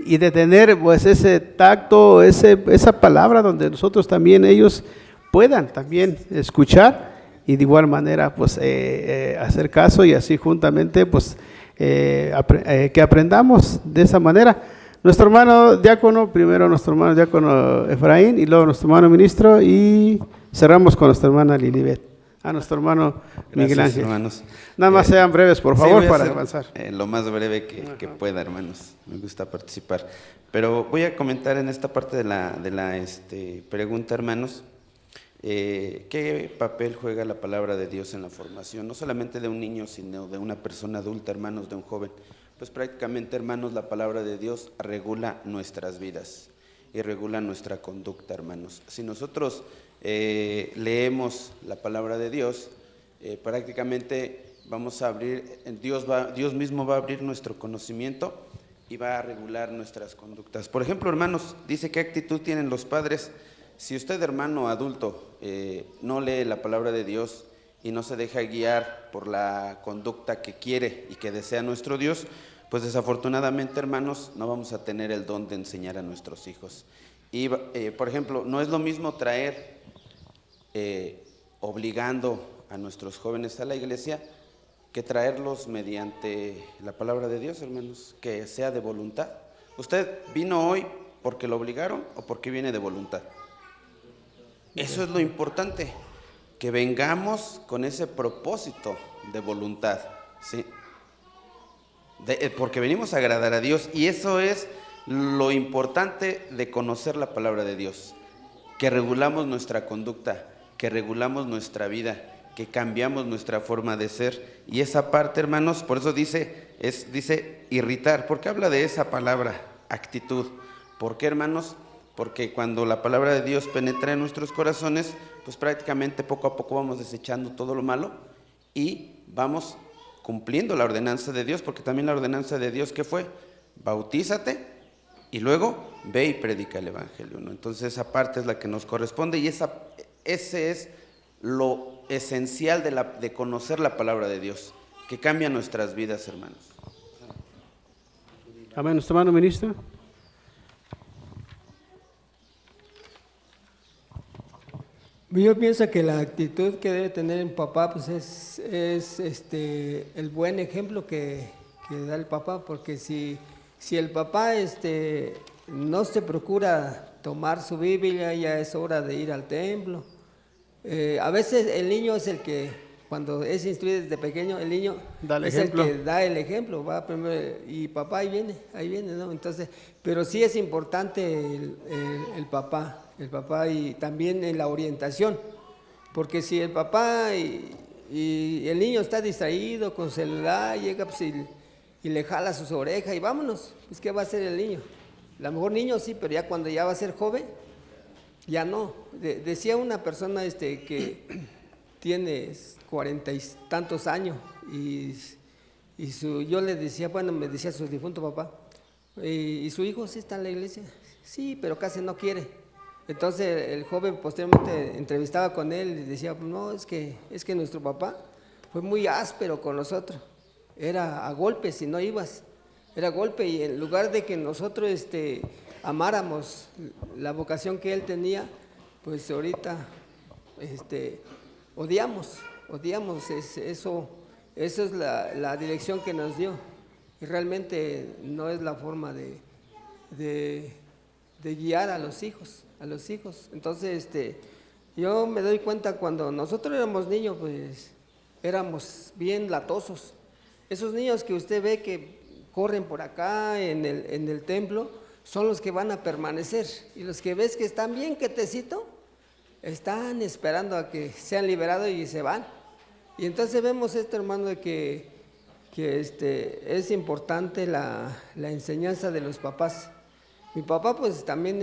Y de tener pues ese tacto, esa palabra donde nosotros también ellos puedan también escuchar y de igual manera pues hacer caso y así juntamente pues que aprendamos de esa manera. Nuestro hermano diácono, primero nuestro hermano diácono Efraín y luego nuestro hermano ministro y cerramos con nuestra hermana Lilibet. A nuestro hermano Miguel Ángel. Hermanos. Nada más sean breves, por favor, sí, para avanzar. Lo más breve que pueda, hermanos. Me gusta participar. Pero voy a comentar en esta parte de la pregunta, hermanos, ¿qué papel juega la palabra de Dios en la formación? No solamente de un niño, sino de una persona adulta, hermanos, de un joven. Pues prácticamente, hermanos, la palabra de Dios regula nuestras vidas y regula nuestra conducta, hermanos. Si nosotros leemos la palabra de Dios, prácticamente vamos a abrir, Dios mismo va a abrir nuestro conocimiento y va a regular nuestras conductas. Por ejemplo, hermanos, dice qué actitud tienen los padres. Si usted, hermano adulto, no lee la palabra de Dios y no se deja guiar por la conducta que quiere y que desea nuestro Dios, pues desafortunadamente, hermanos, no vamos a tener el don de enseñar a nuestros hijos. Y, por ejemplo, no es lo mismo traer obligando a nuestros jóvenes a la iglesia que traerlos mediante la palabra de Dios, hermanos, que sea de voluntad. ¿Usted vino hoy porque lo obligaron o porque viene de voluntad? Eso es lo importante, que vengamos con ese propósito de voluntad, ¿sí? Porque venimos a agradar a Dios, y eso es lo importante de conocer la palabra de Dios, que regulamos nuestra conducta, que regulamos nuestra vida, que cambiamos nuestra forma de ser. Y esa parte, hermanos, por eso dice irritar. ¿Por qué habla de esa palabra, actitud? ¿Por qué, hermanos? Porque cuando la palabra de Dios penetra en nuestros corazones, pues prácticamente poco a poco vamos desechando todo lo malo y vamos cumpliendo la ordenanza de Dios, porque también la ordenanza de Dios, ¿qué fue? Bautízate y luego ve y predica el evangelio, ¿no? Entonces esa parte es la que nos corresponde, y ese es lo esencial de conocer la palabra de Dios, que cambia nuestras vidas, hermanos. Amén. Nuestro hermano ministro. Yo pienso que la actitud que debe tener el papá pues es el buen ejemplo que da el papá, porque si el papá no se procura tomar su Biblia, ya es hora de ir al templo. A veces el niño es el que, cuando es instruido desde pequeño, el niño es el que da el ejemplo, va primero, y papá ahí viene, ¿no? Entonces, pero sí es importante el papá y también en la orientación, porque si el papá y el niño está distraído con celular, llega pues, y le jala sus orejas y vámonos, pues ¿qué va a hacer el niño? A lo mejor niño sí, pero ya cuando ya va a ser joven, ya no. Decía una persona que tiene 40 y tantos años y yo le decía, bueno, me decía su difunto papá, ¿y su hijo sí está en la iglesia? Sí, pero casi no quiere. Entonces el joven posteriormente entrevistaba con él y decía, no, es que nuestro papá fue muy áspero con nosotros, era a golpes si no ibas, era golpe, y en lugar de que nosotros amáramos la vocación que él tenía, pues ahorita odiamos eso es la dirección que nos dio, y realmente no es la forma de guiar a los hijos. Entonces, yo me doy cuenta, cuando nosotros éramos niños, pues éramos bien latosos. Esos niños que usted ve que corren por acá en el templo, son los que van a permanecer, y los que ves que están bien quietecitos, están esperando a que sean liberados y se van. Y entonces vemos esto, hermano, de que es importante la enseñanza de los papás. Mi papá pues también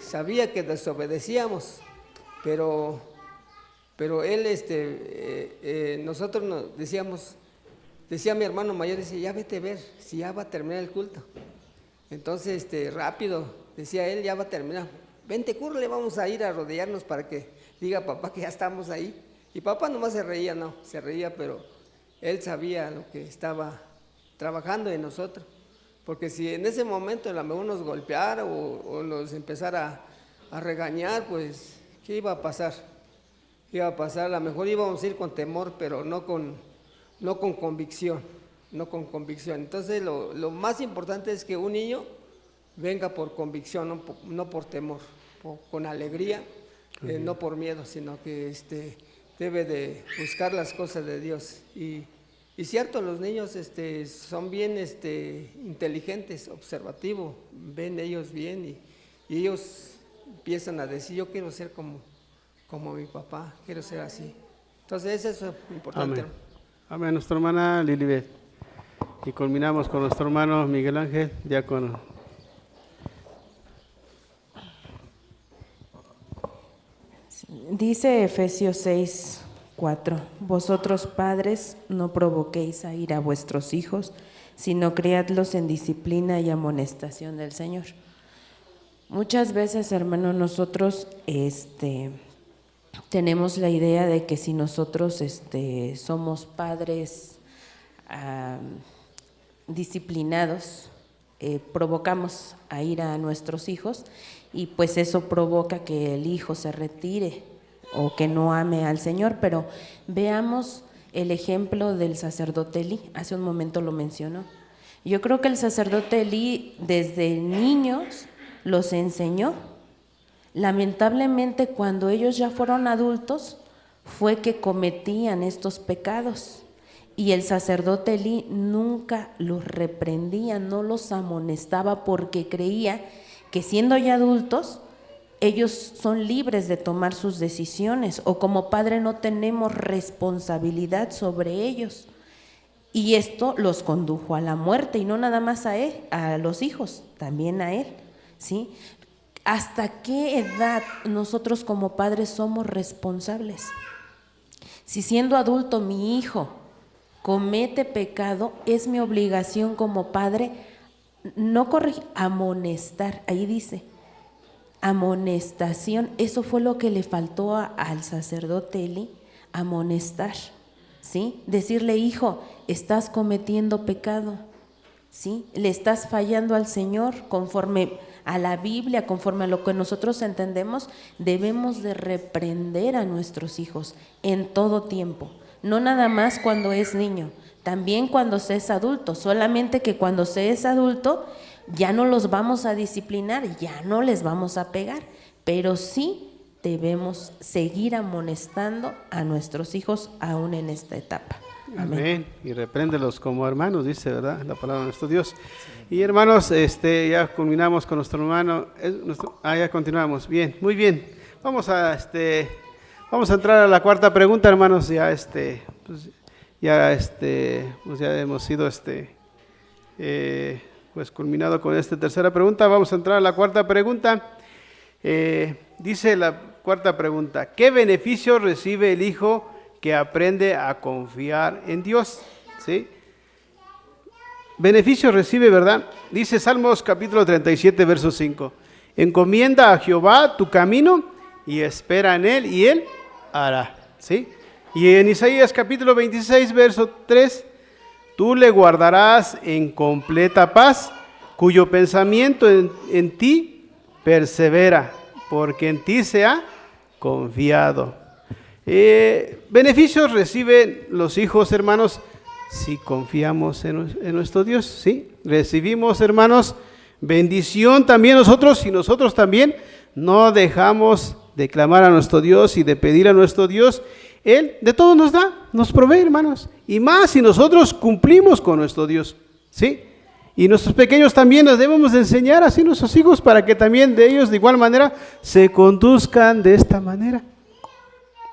sabía que desobedecíamos, pero él, nosotros nos decía mi hermano mayor, decía, ya vete a ver si ya va a terminar el culto. Entonces rápido, decía él, ya va a terminar, vente, cúrale, vamos a ir a rodearnos para que diga papá que ya estamos ahí. Y papá nomás se reía, pero él sabía lo que estaba trabajando en nosotros. Porque si en ese momento a lo mejor nos golpeara o nos empezara a regañar, pues, ¿qué iba a pasar? A lo mejor íbamos a ir con temor, pero no con convicción, Entonces, lo más importante es que un niño venga por convicción, no por temor, con alegría, no por miedo, sino que debe de buscar las cosas de Dios. Y cierto, los niños son bien inteligentes, observativos, ven ellos bien y ellos empiezan a decir, yo quiero ser como mi papá, quiero ser así. Entonces eso es importante. Amén. Amén. Nuestra hermana Lilibet. Y culminamos con nuestro hermano Miguel Ángel, diácono. Dice Efesios 6:4: vosotros padres no provoquéis a ira a vuestros hijos, sino criadlos en disciplina y amonestación del Señor. Muchas veces, hermano, nosotros tenemos la idea de que si nosotros somos padres disciplinados, provocamos a ira a nuestros hijos, y pues eso provoca que el hijo se retire o que no ame al Señor. Pero veamos el ejemplo del sacerdote Elí. Hace un momento lo mencionó. Yo creo que el sacerdote Elí desde niños los enseñó. Lamentablemente, cuando ellos ya fueron adultos, fue que cometían estos pecados. Y el sacerdote Elí nunca los reprendía, no los amonestaba, porque creía que siendo ya adultos, ellos son libres de tomar sus decisiones, o como padre no tenemos responsabilidad sobre ellos. Y esto los condujo a la muerte, y no nada más a él, a los hijos, también a él, ¿sí? ¿Hasta qué edad nosotros como padres somos responsables? Si siendo adulto mi hijo comete pecado, es mi obligación como padre no corregir, amonestar. Ahí dice, amonestación. Eso fue lo que le faltó al sacerdote Elí, amonestar, ¿sí? Decirle, hijo, estás cometiendo pecado, ¿sí? Le estás fallando al Señor. Conforme a la Biblia, conforme a lo que nosotros entendemos, debemos de reprender a nuestros hijos en todo tiempo, no nada más cuando es niño, también cuando se es adulto. Solamente que cuando se es adulto ya no los vamos a disciplinar, ya no les vamos a pegar, pero sí debemos seguir amonestando a nuestros hijos aún en esta etapa. Amén. Amén. Y repréndelos como hermanos, dice, ¿verdad?, la palabra de nuestro Dios. Y hermanos, ya culminamos con nuestro hermano. Ya continuamos. Bien, muy bien. Vamos a entrar a la cuarta pregunta, hermanos. Ya hemos sido pues culminado con esta tercera pregunta. Vamos a entrar a la cuarta pregunta. Dice la cuarta pregunta: ¿qué beneficio recibe el hijo que aprende a confiar en Dios? ¿Sí? Beneficio recibe, ¿verdad? Dice Salmos capítulo 37, verso 5: encomienda a Jehová tu camino y espera en él, y él hará. ¿Sí? Y en Isaías capítulo 26, verso 3: tú le guardarás en completa paz, cuyo pensamiento en ti persevera, porque en ti se ha confiado. Beneficios reciben los hijos, hermanos, si confiamos en nuestro Dios, ¿sí? Recibimos, hermanos, bendición también nosotros, si nosotros también no dejamos de clamar a nuestro Dios y de pedir a nuestro Dios. Él de todo nos da, nos provee, hermanos, y más si nosotros cumplimos con nuestro Dios, ¿sí? Y nuestros pequeños también nos debemos de enseñar así a nuestros hijos, para que también de ellos de igual manera se conduzcan de esta manera,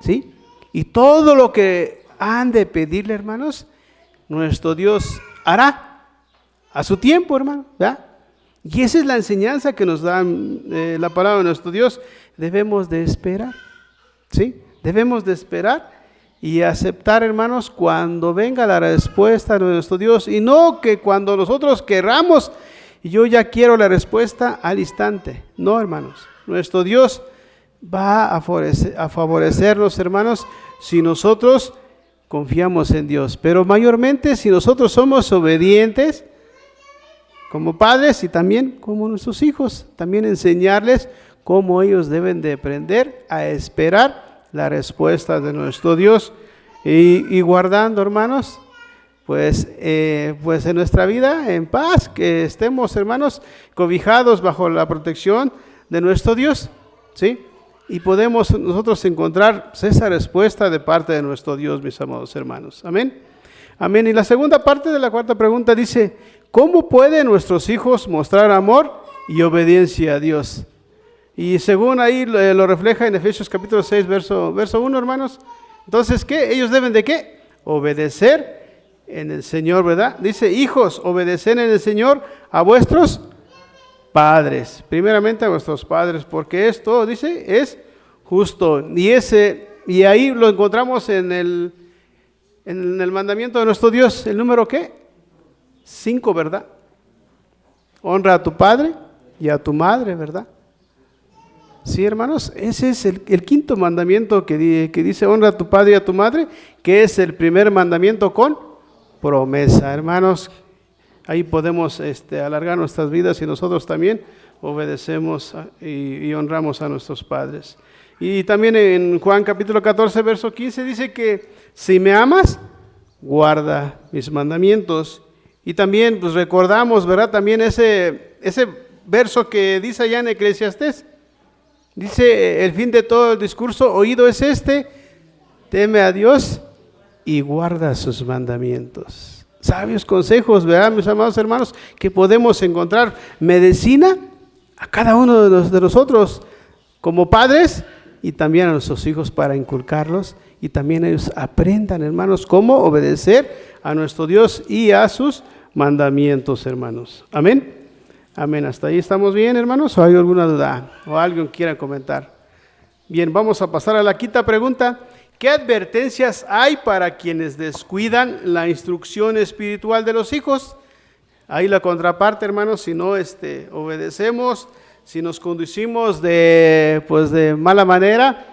¿sí? Y todo lo que han de pedirle, hermanos, nuestro Dios hará a su tiempo, hermano, ¿verdad? Y esa es la enseñanza que nos da la palabra de nuestro Dios. Debemos de esperar, ¿sí? Debemos de esperar y aceptar, hermanos, cuando venga la respuesta de nuestro Dios, y no que cuando nosotros querramos, yo ya quiero la respuesta al instante. No, hermanos, nuestro Dios va a favorecernos, hermanos, si nosotros confiamos en Dios. Pero mayormente si nosotros somos obedientes como padres y también como nuestros hijos, también enseñarles cómo ellos deben de aprender a esperar la respuesta de nuestro Dios y guardando, hermanos, pues en nuestra vida en paz, que estemos, hermanos, cobijados bajo la protección de nuestro Dios, ¿sí? Y podemos nosotros encontrar esa respuesta de parte de nuestro Dios, mis amados hermanos. Amén. Amén. Y la segunda parte de la cuarta pregunta dice, ¿cómo pueden nuestros hijos mostrar amor y obediencia a Dios? Y según ahí lo refleja en Efesios capítulo 6, verso 1, hermanos. Entonces, ¿qué? ¿Ellos deben de qué? Obedecer en el Señor, ¿verdad? Dice, hijos, obedecen en el Señor a vuestros padres, primeramente a vuestros padres, porque esto, dice, es justo. Y ahí lo encontramos en el mandamiento de nuestro Dios, el número ¿qué? 5, ¿verdad? Honra a tu padre y a tu madre, ¿verdad? Sí, hermanos, ese es el quinto mandamiento que dice, honra a tu padre y a tu madre, que es el primer mandamiento con promesa, hermanos. Ahí podemos alargar nuestras vidas y nosotros también obedecemos y honramos a nuestros padres. Y también en Juan capítulo 14, verso 15 dice que si me amas, guarda mis mandamientos. Y también pues recordamos, ¿verdad? También ese verso que dice allá en Eclesiastés. Dice, el fin de todo el discurso oído es teme a Dios y guarda sus mandamientos. Sabios consejos, ¿verdad, mis amados hermanos? Que podemos encontrar medicina a cada uno de nosotros como padres y también a nuestros hijos para inculcarlos y también ellos aprendan, hermanos, cómo obedecer a nuestro Dios y a sus mandamientos, hermanos. Amén. Amén. ¿Hasta ahí estamos bien, hermanos? ¿O hay alguna duda? ¿O alguien quiera comentar? Bien, vamos a pasar a la quinta pregunta. ¿Qué advertencias hay para quienes descuidan la instrucción espiritual de los hijos? Ahí la contraparte, hermanos, si no obedecemos, si nos conducimos de mala manera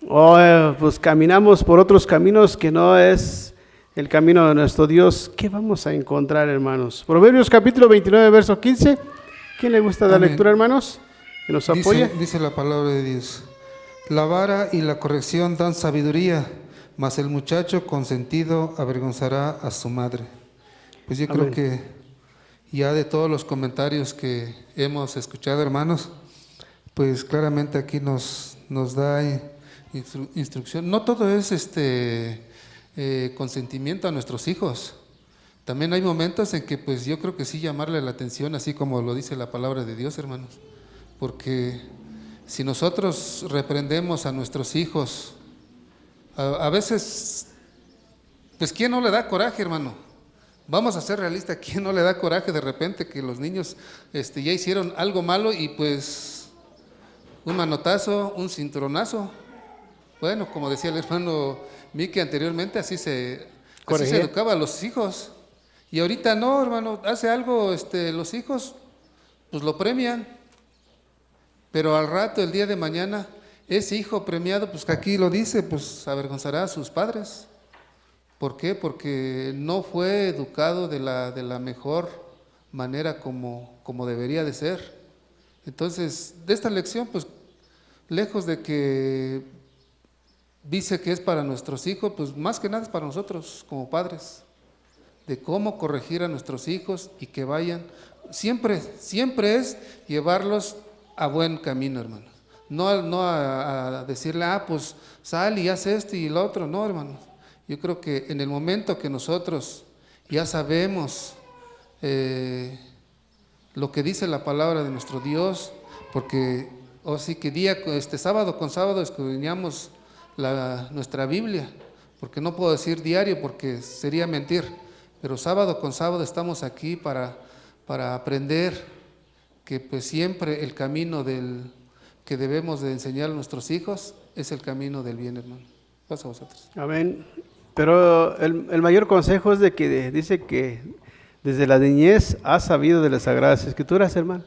o pues caminamos por otros caminos que no es el camino de nuestro Dios, ¿qué vamos a encontrar, hermanos? Proverbios capítulo 29, verso 15. ¿Quién le gusta dar lectura, hermanos? ¿Que nos apoya? Dice la palabra de Dios. La vara y la corrección dan sabiduría, mas el muchacho consentido avergonzará a su madre. Pues yo creo que ya de todos los comentarios que hemos escuchado, hermanos, pues claramente aquí nos da instrucción. No todo es consentimiento a nuestros hijos. También hay momentos en que pues yo creo que sí llamarle la atención, así como lo dice la palabra de Dios, hermanos, porque si nosotros reprendemos a nuestros hijos, a veces, pues ¿quién no le da coraje, hermano? Vamos a ser realistas, ¿quién no le da coraje de repente que los niños ya hicieron algo malo y pues un manotazo, un cinturonazo? Bueno, como decía el hermano Miki anteriormente, así se educaba a los hijos. Y ahorita no, hermano, hace algo los hijos, pues lo premian. Pero al rato, el día de mañana, ese hijo premiado, pues que aquí lo dice, pues avergonzará a sus padres. ¿Por qué? Porque no fue educado de la mejor manera como debería de ser. Entonces, de esta lección, pues lejos de que dice que es para nuestros hijos, pues más que nada es para nosotros como padres, de cómo corregir a nuestros hijos y que vayan, siempre es llevarlos a buen camino, hermanos. No a decirle, pues sal y haz esto y lo otro, no, hermanos. Yo creo que en el momento que nosotros ya sabemos lo que dice la palabra de nuestro Dios, porque sí que sábado con sábado escudriñamos nuestra Biblia, porque no puedo decir diario porque sería mentir, pero sábado con sábado estamos aquí para aprender que pues siempre el camino que debemos de enseñar a nuestros hijos es el camino del bien, hermano. Pasa a vosotros. Amén. Pero el mayor consejo es dice que desde la niñez has sabido de las Sagradas Escrituras, hermano.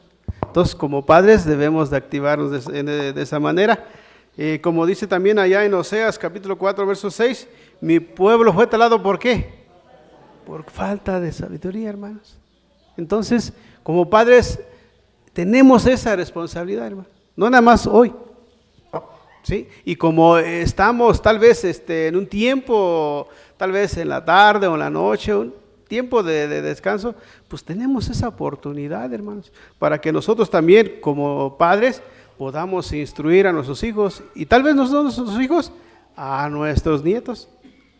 Entonces, como padres debemos de activarnos de esa manera. Como dice también allá en Oseas capítulo 4, verso 6, mi pueblo fue talado, ¿por qué? Por falta de sabiduría, hermanos. Entonces, como padres, tenemos esa responsabilidad, hermano. No nada más hoy, ¿sí? Y como estamos tal vez en un tiempo, tal vez en la tarde o en la noche, un tiempo de descanso, pues tenemos esa oportunidad, hermanos, para que nosotros también como padres podamos instruir a nuestros hijos y tal vez nosotros a nuestros hijos, a nuestros nietos,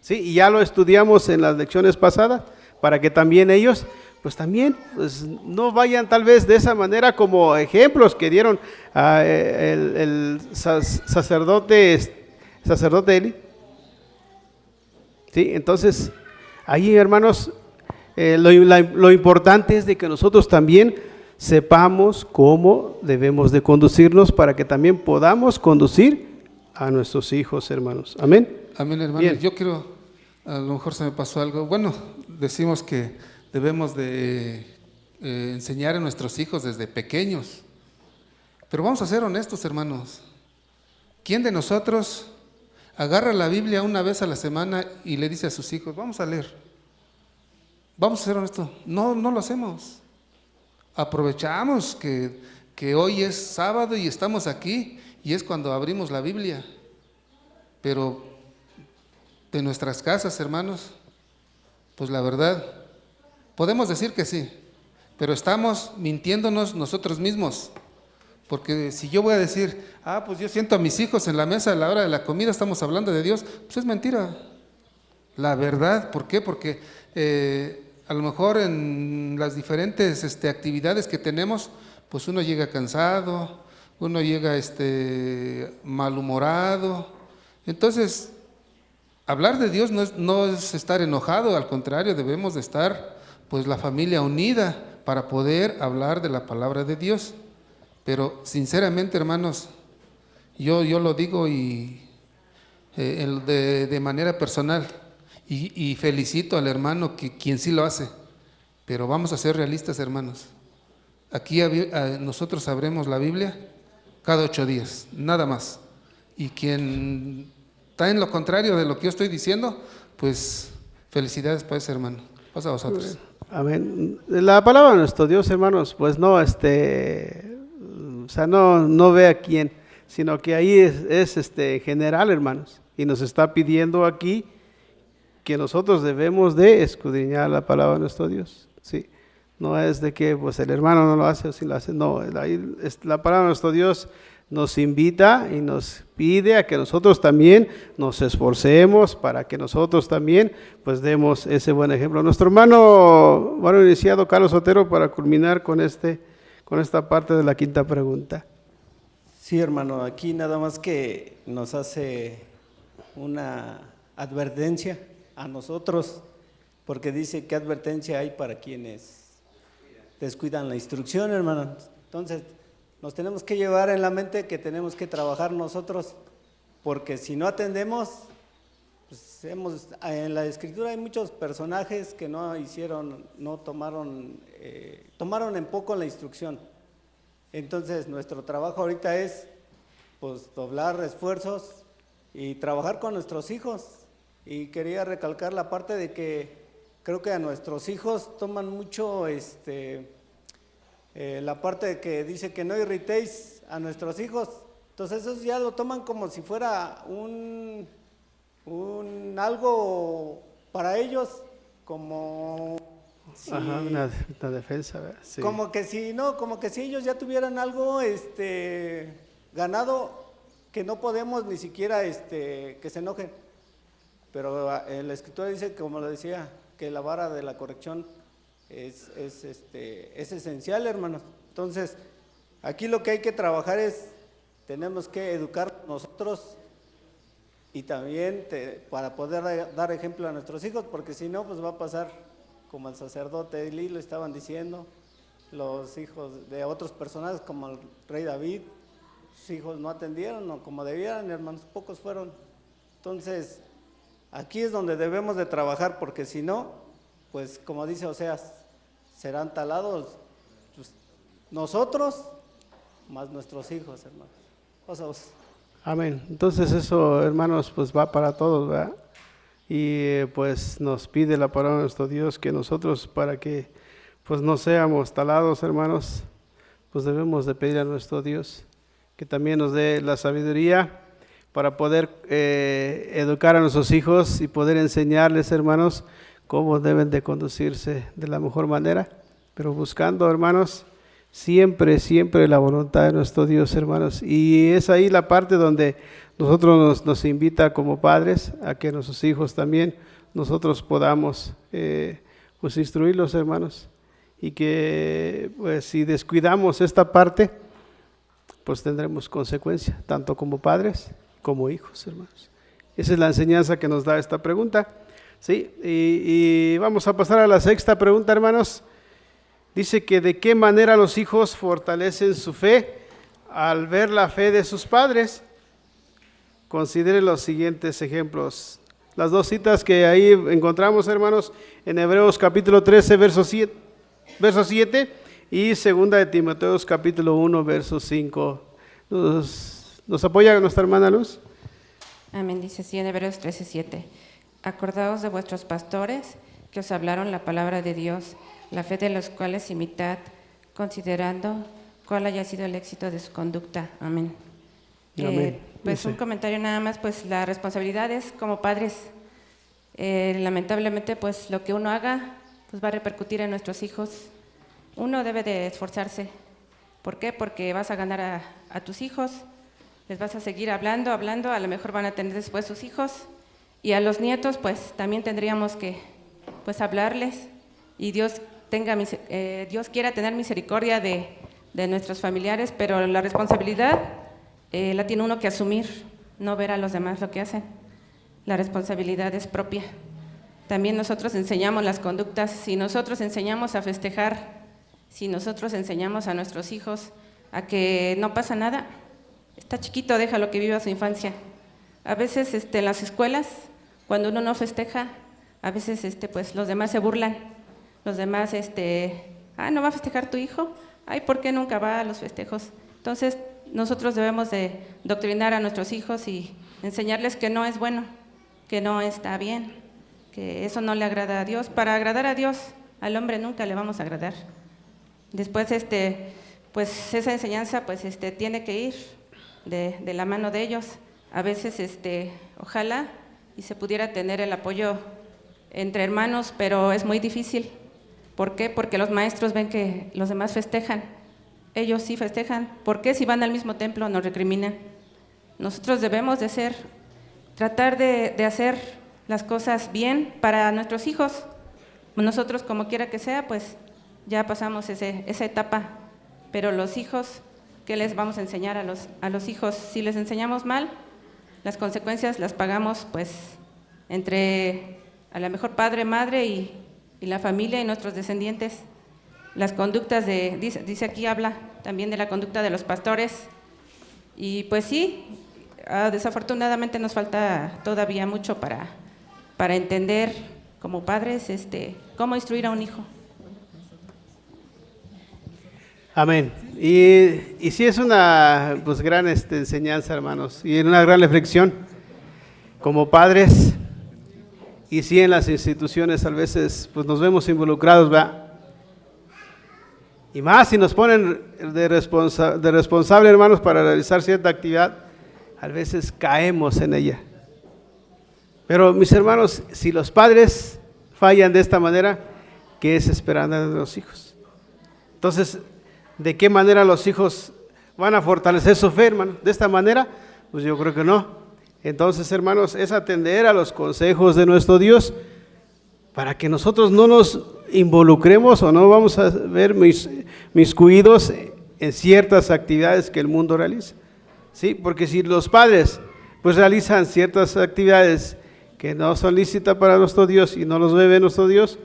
¿sí? Y ya lo estudiamos en las lecciones pasadas, para que también ellos, pues también pues, no vayan tal vez de esa manera como ejemplos que dieron el sacerdote Eli. ¿Sí? Entonces, ahí, hermanos, lo importante es de que nosotros también sepamos cómo debemos de conducirnos para que también podamos conducir a nuestros hijos, hermanos. Amén. Amén, hermanos. Bien. Yo quiero, a lo mejor se me pasó algo. Bueno, decimos que debemos de enseñar a nuestros hijos desde pequeños. Pero vamos a ser honestos, hermanos. ¿Quién de nosotros agarra la Biblia una vez a la semana y le dice a sus hijos, vamos a leer? Vamos a ser honestos. No lo hacemos. Aprovechamos que hoy es sábado y estamos aquí y es cuando abrimos la Biblia. Pero de nuestras casas, hermanos, pues la verdad, podemos decir que sí, pero estamos mintiéndonos nosotros mismos. Porque si yo voy a decir, pues yo siento a mis hijos en la mesa a la hora de la comida, estamos hablando de Dios, pues es mentira. La verdad, ¿por qué? Porque a lo mejor en las diferentes actividades que tenemos, pues uno llega cansado, uno llega malhumorado. Entonces, hablar de Dios no es estar enojado, al contrario, debemos de estar, pues la familia unida para poder hablar de la palabra de Dios. Pero sinceramente, hermanos, yo lo digo y de manera personal y felicito al hermano quien sí lo hace, pero vamos a ser realistas, hermanos. Aquí nosotros sabremos la Biblia cada 8 días, nada más. Y quien está en lo contrario de lo que yo estoy diciendo, pues felicidades para ese hermano. Pasa a vosotros. Amén. La palabra de nuestro Dios, hermanos, pues no, o sea, no ve a quién, sino que ahí es general, hermanos, y nos está pidiendo aquí que nosotros debemos de escudriñar la palabra de nuestro Dios, ¿sí? No es de que pues el hermano no lo hace o si lo hace, no, ahí la palabra de nuestro Dios nos invita y nos pide a que nosotros también nos esforcemos para que nosotros también pues demos ese buen ejemplo. Nuestro hermano, iniciado Carlos Otero, para culminar con esta parte de la quinta pregunta. Sí, hermano, aquí nada más que nos hace una advertencia a nosotros, porque dice qué advertencia hay para quienes descuidan la instrucción, hermano. Entonces, nos tenemos que llevar en la mente que tenemos que trabajar nosotros, porque si no atendemos, pues en la Escritura hay muchos personajes que tomaron en poco la instrucción. Entonces, nuestro trabajo ahorita es pues doblar esfuerzos y trabajar con nuestros hijos. Y quería recalcar la parte de que creo que a nuestros hijos toman mucho la parte de que dice que no irritéis a nuestros hijos. Entonces esos ya lo toman como si fuera un algo para ellos, como si, una defensa, ¿verdad? Sí. Como que si ellos ya tuvieran algo ganado, que no podemos ni siquiera que se enojen. Pero la Escritura dice, como lo decía, que la vara de la corrección es esencial, hermanos. Entonces, aquí lo que hay que trabajar tenemos que educar nosotros y también para poder dar ejemplo a nuestros hijos, porque si no, pues va a pasar como el sacerdote Eli lo estaban diciendo, los hijos de otros personajes como el rey David, sus hijos no atendieron como debieran, hermanos, pocos fueron. Entonces, aquí es donde debemos de trabajar, porque si no, pues como dice Oseas, serán talados nosotros más nuestros hijos, hermanos. Amén. Entonces eso, hermanos, pues va para todos, ¿verdad? Y pues nos pide la palabra de nuestro Dios que nosotros, para que pues no seamos talados, hermanos, pues debemos de pedir a nuestro Dios que también nos dé la sabiduría para poder educar a nuestros hijos y poder enseñarles, hermanos, cómo deben de conducirse de la mejor manera, pero buscando, hermanos, siempre la voluntad de nuestro Dios, hermanos. Y es ahí la parte donde nosotros nos invita como padres a que nuestros hijos también nosotros podamos pues instruirlos, hermanos, y que pues si descuidamos esta parte, pues tendremos consecuencia, tanto como padres como hijos, hermanos. Esa es la enseñanza que nos da esta pregunta, ¿sí? Y vamos a pasar a la sexta pregunta, hermanos. Dice que de qué manera los hijos fortalecen su fe al ver la fe de sus padres. Considere los siguientes ejemplos. Las dos citas que ahí encontramos, hermanos, en Hebreos capítulo 13, verso 7 y segunda de Timoteo capítulo 1, verso 5. ¿Nos apoya nuestra hermana Luz? Amén, dice así en Hebreos 13, 7. Acordaos de vuestros pastores que os hablaron la palabra de Dios, la fe de los cuales imitad, considerando cuál haya sido el éxito de su conducta. Amén. Amén. Pues un comentario nada más, pues la responsabilidad es como padres. Lamentablemente, pues lo que uno haga, pues va a repercutir en nuestros hijos. Uno debe de esforzarse. ¿Por qué? Porque vas a ganar a tus hijos, les vas a seguir hablando, a lo mejor van a tener después sus hijos, y a los nietos, pues también tendríamos que pues hablarles, y Dios quiera tener misericordia de nuestros familiares, pero la responsabilidad la tiene uno que asumir, no ver a los demás lo que hacen. La responsabilidad es propia. También nosotros enseñamos las conductas. Si nosotros enseñamos a festejar, si nosotros enseñamos a nuestros hijos a que no pasa nada, está chiquito, déjalo que viva su infancia. A veces en las escuelas, cuando uno no festeja, a veces pues los demás se burlan. Los demás, ¿no va a festejar tu hijo? Ay, ¿por qué nunca va a los festejos? Entonces, nosotros debemos de doctrinar a nuestros hijos y enseñarles que no es bueno, que no está bien, que eso no le agrada a Dios. Para agradar a Dios, al hombre nunca le vamos a agradar. Después, pues esa enseñanza, pues tiene que ir de la mano de ellos. A veces, ojalá y se pudiera tener el apoyo entre hermanos, pero es muy difícil. ¿Por qué? Porque los maestros ven que los demás festejan. Ellos sí festejan. ¿Por qué? Si van al mismo templo nos recriminan. Nosotros debemos de tratar de hacer las cosas bien para nuestros hijos. Nosotros, como quiera que sea, pues ya pasamos esa etapa. Pero los hijos, ¿qué les vamos a enseñar a los hijos? Si les enseñamos mal, las consecuencias las pagamos pues entre a lo mejor padre, madre y la familia y nuestros descendientes. Las conductas dice aquí, habla también de la conducta de los pastores, y pues sí, desafortunadamente nos falta todavía mucho para entender como padres cómo instruir a un hijo. Amén. Y sí es una pues gran enseñanza, hermanos, y una gran reflexión como padres, y sí en las instituciones a veces pues nos vemos involucrados, ¿verdad? Y más si nos ponen de responsable, hermanos, para realizar cierta actividad, a veces caemos en ella. Pero mis hermanos, si los padres fallan de esta manera, ¿qué es esperanza de los hijos? Entonces, ¿de qué manera los hijos van a fortalecer su fe, hermano? ¿De esta manera? Pues yo creo que no. Entonces, hermanos, es atender a los consejos de nuestro Dios para que nosotros no nos involucremos o no vamos a ver miscuidos en ciertas actividades que el mundo realiza. ¿Sí? Porque si los padres pues realizan ciertas actividades que no son lícitas para nuestro Dios y no los ve nuestro Dios,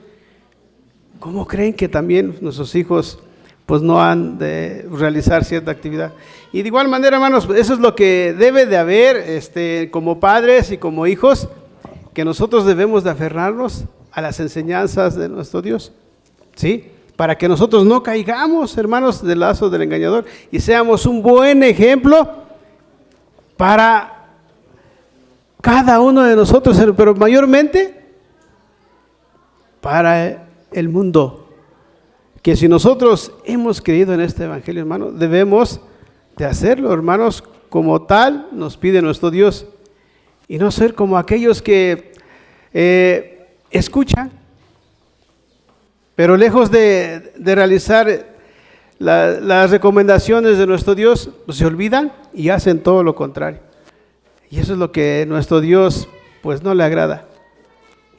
¿cómo creen que también nuestros hijos pues no han de realizar cierta actividad? Y de igual manera, hermanos, eso es lo que debe de haber como padres y como hijos, que nosotros debemos de aferrarnos a las enseñanzas de nuestro Dios, ¿sí? para que nosotros no caigamos, hermanos, del lazo del engañador y seamos un buen ejemplo para cada uno de nosotros, pero mayormente para el mundo. Que si nosotros hemos creído en este evangelio, hermano, debemos de hacerlo, hermanos, como tal nos pide nuestro Dios, y no ser como aquellos que escuchan, pero lejos de realizar las recomendaciones de nuestro Dios, pues se olvidan y hacen todo lo contrario. Y eso es lo que nuestro Dios pues no le agrada.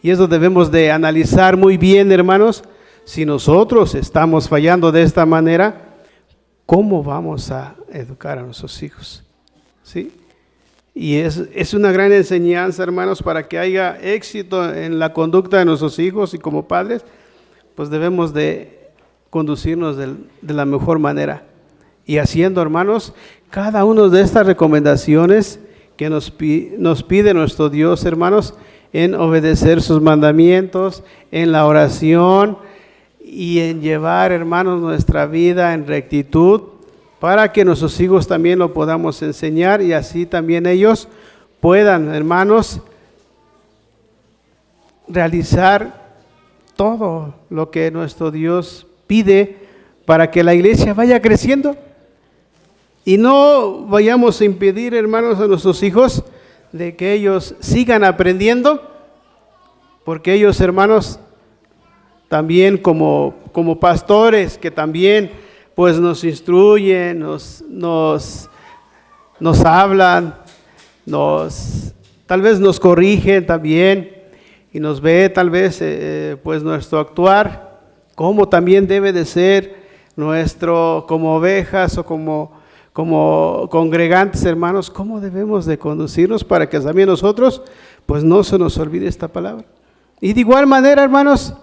Y eso debemos de analizar muy bien, hermanos. Si nosotros estamos fallando de esta manera, ¿cómo vamos a educar a nuestros hijos? ¿Sí? Y es una gran enseñanza, hermanos, para que haya éxito en la conducta de nuestros hijos, y como padres, pues debemos de conducirnos de la mejor manera. Y haciendo, hermanos, cada una de estas recomendaciones que nos pide nuestro Dios, hermanos, en obedecer sus mandamientos, en la oración y en llevar, hermanos, nuestra vida en rectitud, para que nuestros hijos también lo podamos enseñar y así también ellos puedan, hermanos, realizar todo lo que nuestro Dios pide para que la iglesia vaya creciendo y no vayamos a impedir, hermanos, a nuestros hijos de que ellos sigan aprendiendo, porque ellos, hermanos, también como pastores que también pues nos instruyen, nos hablan, tal vez nos corrigen también y nos ve tal vez pues nuestro actuar, cómo también debe de ser nuestro, como ovejas o como congregantes, hermanos, cómo debemos de conducirnos para que también nosotros pues no se nos olvide esta palabra. Y de igual manera, hermanos,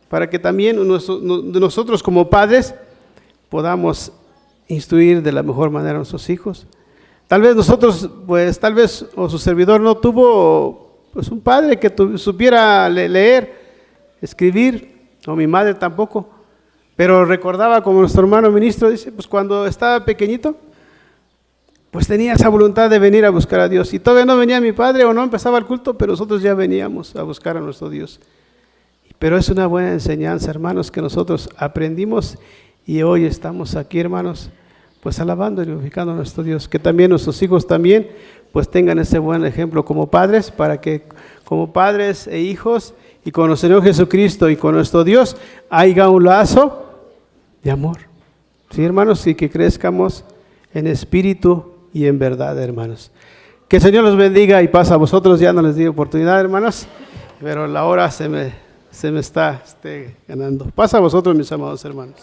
para que también nosotros como padres podamos instruir de la mejor manera a nuestros hijos. Tal vez nosotros, pues tal vez, o su servidor no tuvo pues un padre que supiera leer, escribir, o mi madre tampoco, pero recordaba, como nuestro hermano ministro dice, pues cuando estaba pequeñito, pues tenía esa voluntad de venir a buscar a Dios, y todavía no venía mi padre o no empezaba el culto, pero nosotros ya veníamos a buscar a nuestro Dios. Pero es una buena enseñanza, hermanos, que nosotros aprendimos y hoy estamos aquí, hermanos, pues alabando y glorificando a nuestro Dios. Que también nuestros hijos también pues tengan ese buen ejemplo como padres, para que como padres e hijos y con el Señor Jesucristo y con nuestro Dios haya un lazo de amor. Sí, hermanos, y que crezcamos en espíritu y en verdad, hermanos. Que el Señor los bendiga y paz a vosotros. Ya no les di oportunidad, hermanos, pero la hora se me está ganando. Paz a vosotros, mis amados hermanos.